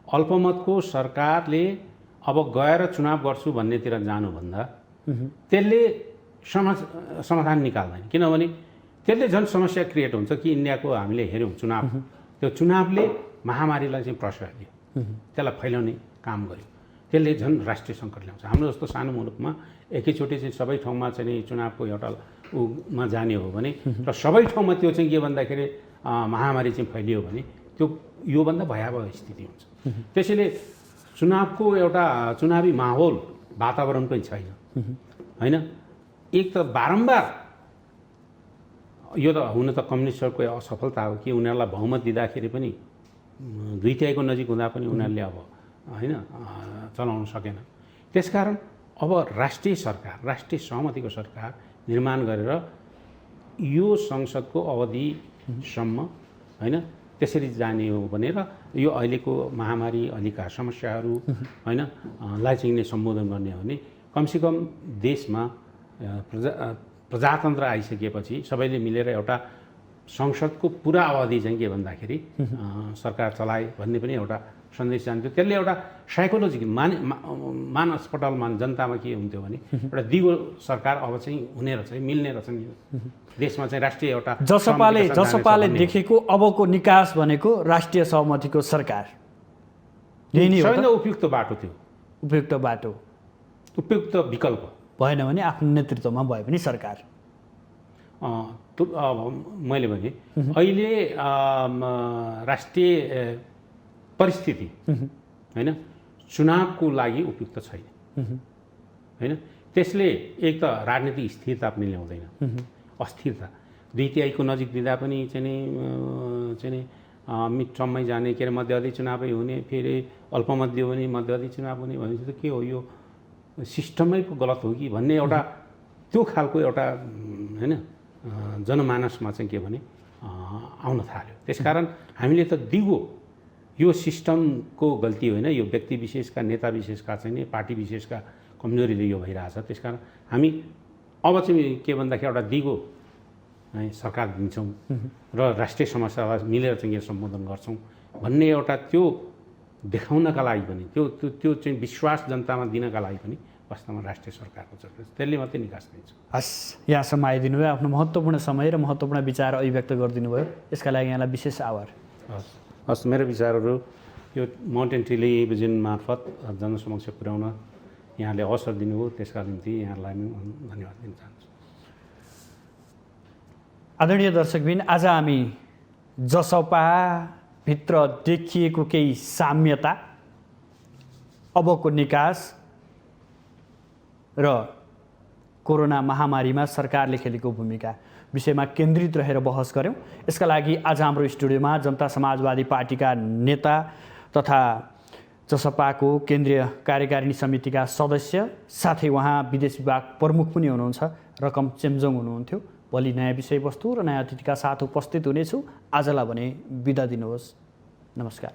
अल्पमतको सरकारले अब गएर चुनाव गर्छु भन्नेतिर जानुभन्दा त्यसले समाधान निकाल्दैन। किनभने त्यसले झन् समस्या क्रिएट हुन्छ कि इन्डियाको हामीले हेऱ्यौँ चुनाव, त्यो चुनावले महामारीलाई चाहिँ प्रश्रय दियो, त्यसलाई फैलाउने काम गर्यो, त्यसले झन् राष्ट्रिय सङ्कट ल्याउँछ। हाम्रो जस्तो सानो मुलुकमा एकैचोटि चाहिँ सबै ठाउँमा चाहिँ चुनावको एउटा उमा जाने हो भने र सबै ठाउँमा त्यो चाहिँ के भन्दाखेरि महामारी चाहिँ फैलियो भने त्यो योभन्दा भयावह स्थिति हुन्छ। त्यसैले चुनावको एउटा चुनावी माहौल वातावरण पनि छैन होइन। एक त बारम्बार यो त हुन त कम्युनिस्टहरूको असफलता हो कि उनीहरूलाई बहुमत दिँदाखेरि पनि 2/3 नजिक हुँदा पनि उनीहरूले अब होइन चलाउन सकेन। त्यसकारण अब राष्ट्रिय सरकार, राष्ट्रिय सहमतिको सरकार निर्माण गरेर यो संसदको अवधिसम्म होइन त्यसरी जाने हो भनेर यो अहिलेको महामारी अहिलेका समस्याहरू होइन लाई चाहिँ सम्बोधन गर्ने हो भने कमसेकम देशमा प्रजातन्त्र आइसकेपछि सबैले मिलेर एउटा संसदको पुरा अवधि चाहिँ के भन्दाखेरि सरकार चलाए भन्ने पनि एउटा सन्देश जान्थ्यो। त्यसले एउटा साइकोलोजिकल मानसपटलमा जनतामा के हुन्थ्यो भने एउटा दिगो सरकार अब चाहिँ हुने रहेछ, मिल्ने रहेछ नि देशमा चाहिँ राष्ट्रिय एउटा जसपाले देखेको अबको निकास भनेको राष्ट्रिय सहमतिको सरकार यही नै हो सबैभन्दा त उपयुक्त बाटो त्यो, उपयुक्त बाटो उपयुक्त विकल्प। भएन भने आफ्नो नेतृत्वमा भए पनि सरकार मैले भने अहिले राष्ट्रिय परिस्थिति होइन चुनावको लागि उपयुक्त छैन होइन। त्यसले एक त राजनीतिक स्थिरता पनि ल्याउँदैन, अस्थिरता। 2/3 नजिक दिँदा पनि चाहिँ मिड टर्ममै जाने, के अरे मध्यावधि चुनावै हुने, फेरि अल्पमध्य हुने, मध्यावधि चुनाव हुने भनेपछि त के हो, यो सिस्टमै पो गलत हो कि भन्ने एउटा त्यो खालको एउटा होइन जनमानसमा चाहिँ के भने आउन थाल्यो। त्यसकारण हामीले त दिगो यो सिस्टमको गल्ती होइन, यो व्यक्ति विशेषका, नेता विशेषका चाहिँ नि पार्टी विशेषका कमजोरीले यो भइरहेछ। त्यसकारण हामी अब चाहिँ के भन्दाखेरि एउटा दिगो है सरकार दिन्छौँ र राष्ट्रिय समस्यालाई मिलेर चाहिँ यहाँ सम्बोधन गर्छौँ भन्ने एउटा त्यो देखाउनका लागि पनि त्यो चाहिँ विश्वास जनतामा दिनका लागि पनि वास्तवमा राष्ट्रिय सरकारको जरुरत छ। त्यसले मात्रै निकास दिन्छ। हस्, यहाँसम्म आइदिनु भयो, आफ्नो महत्त्वपूर्ण समय र महत्त्वपूर्ण विचार अभिव्यक्त गरिदिनु भयो, यसका लागि यहाँलाई विशेष आभार। हस्, मेरो विचारहरू यो माउन्टेन टेलिभिजन मार्फत जनसमक्ष पुर्याउन यहाँले अवसर दिनुभयो, त्यसका निम्ति यहाँलाई धन्यवाद दिन चाहन्छु। आदरणीय दर्शकबिन, आज हामी जसपाभित्र देखिएको केही साम्यता, अबको निकास र कोरोना महामारीमा सरकारले खेलेको भूमिका विषयमा केन्द्रित रहेर बहस गऱ्यौँ। यसका लागि आज हाम्रो स्टुडियोमा जनता समाजवादी पार्टीका नेता तथा जसपाको केन्द्रीय कार्यकारिणी समितिका सदस्य साथै उहाँ विदेश विभाग प्रमुख पनि हुनुहुन्छ रकम चेम्जोङ हुनुहुन्थ्यो। भोलि नयाँ विषयवस्तु र नयाँ अतिथिका साथ उपस्थित हुनेछु। आजलाई भने बिदा दिनुहोस्। नमस्कार।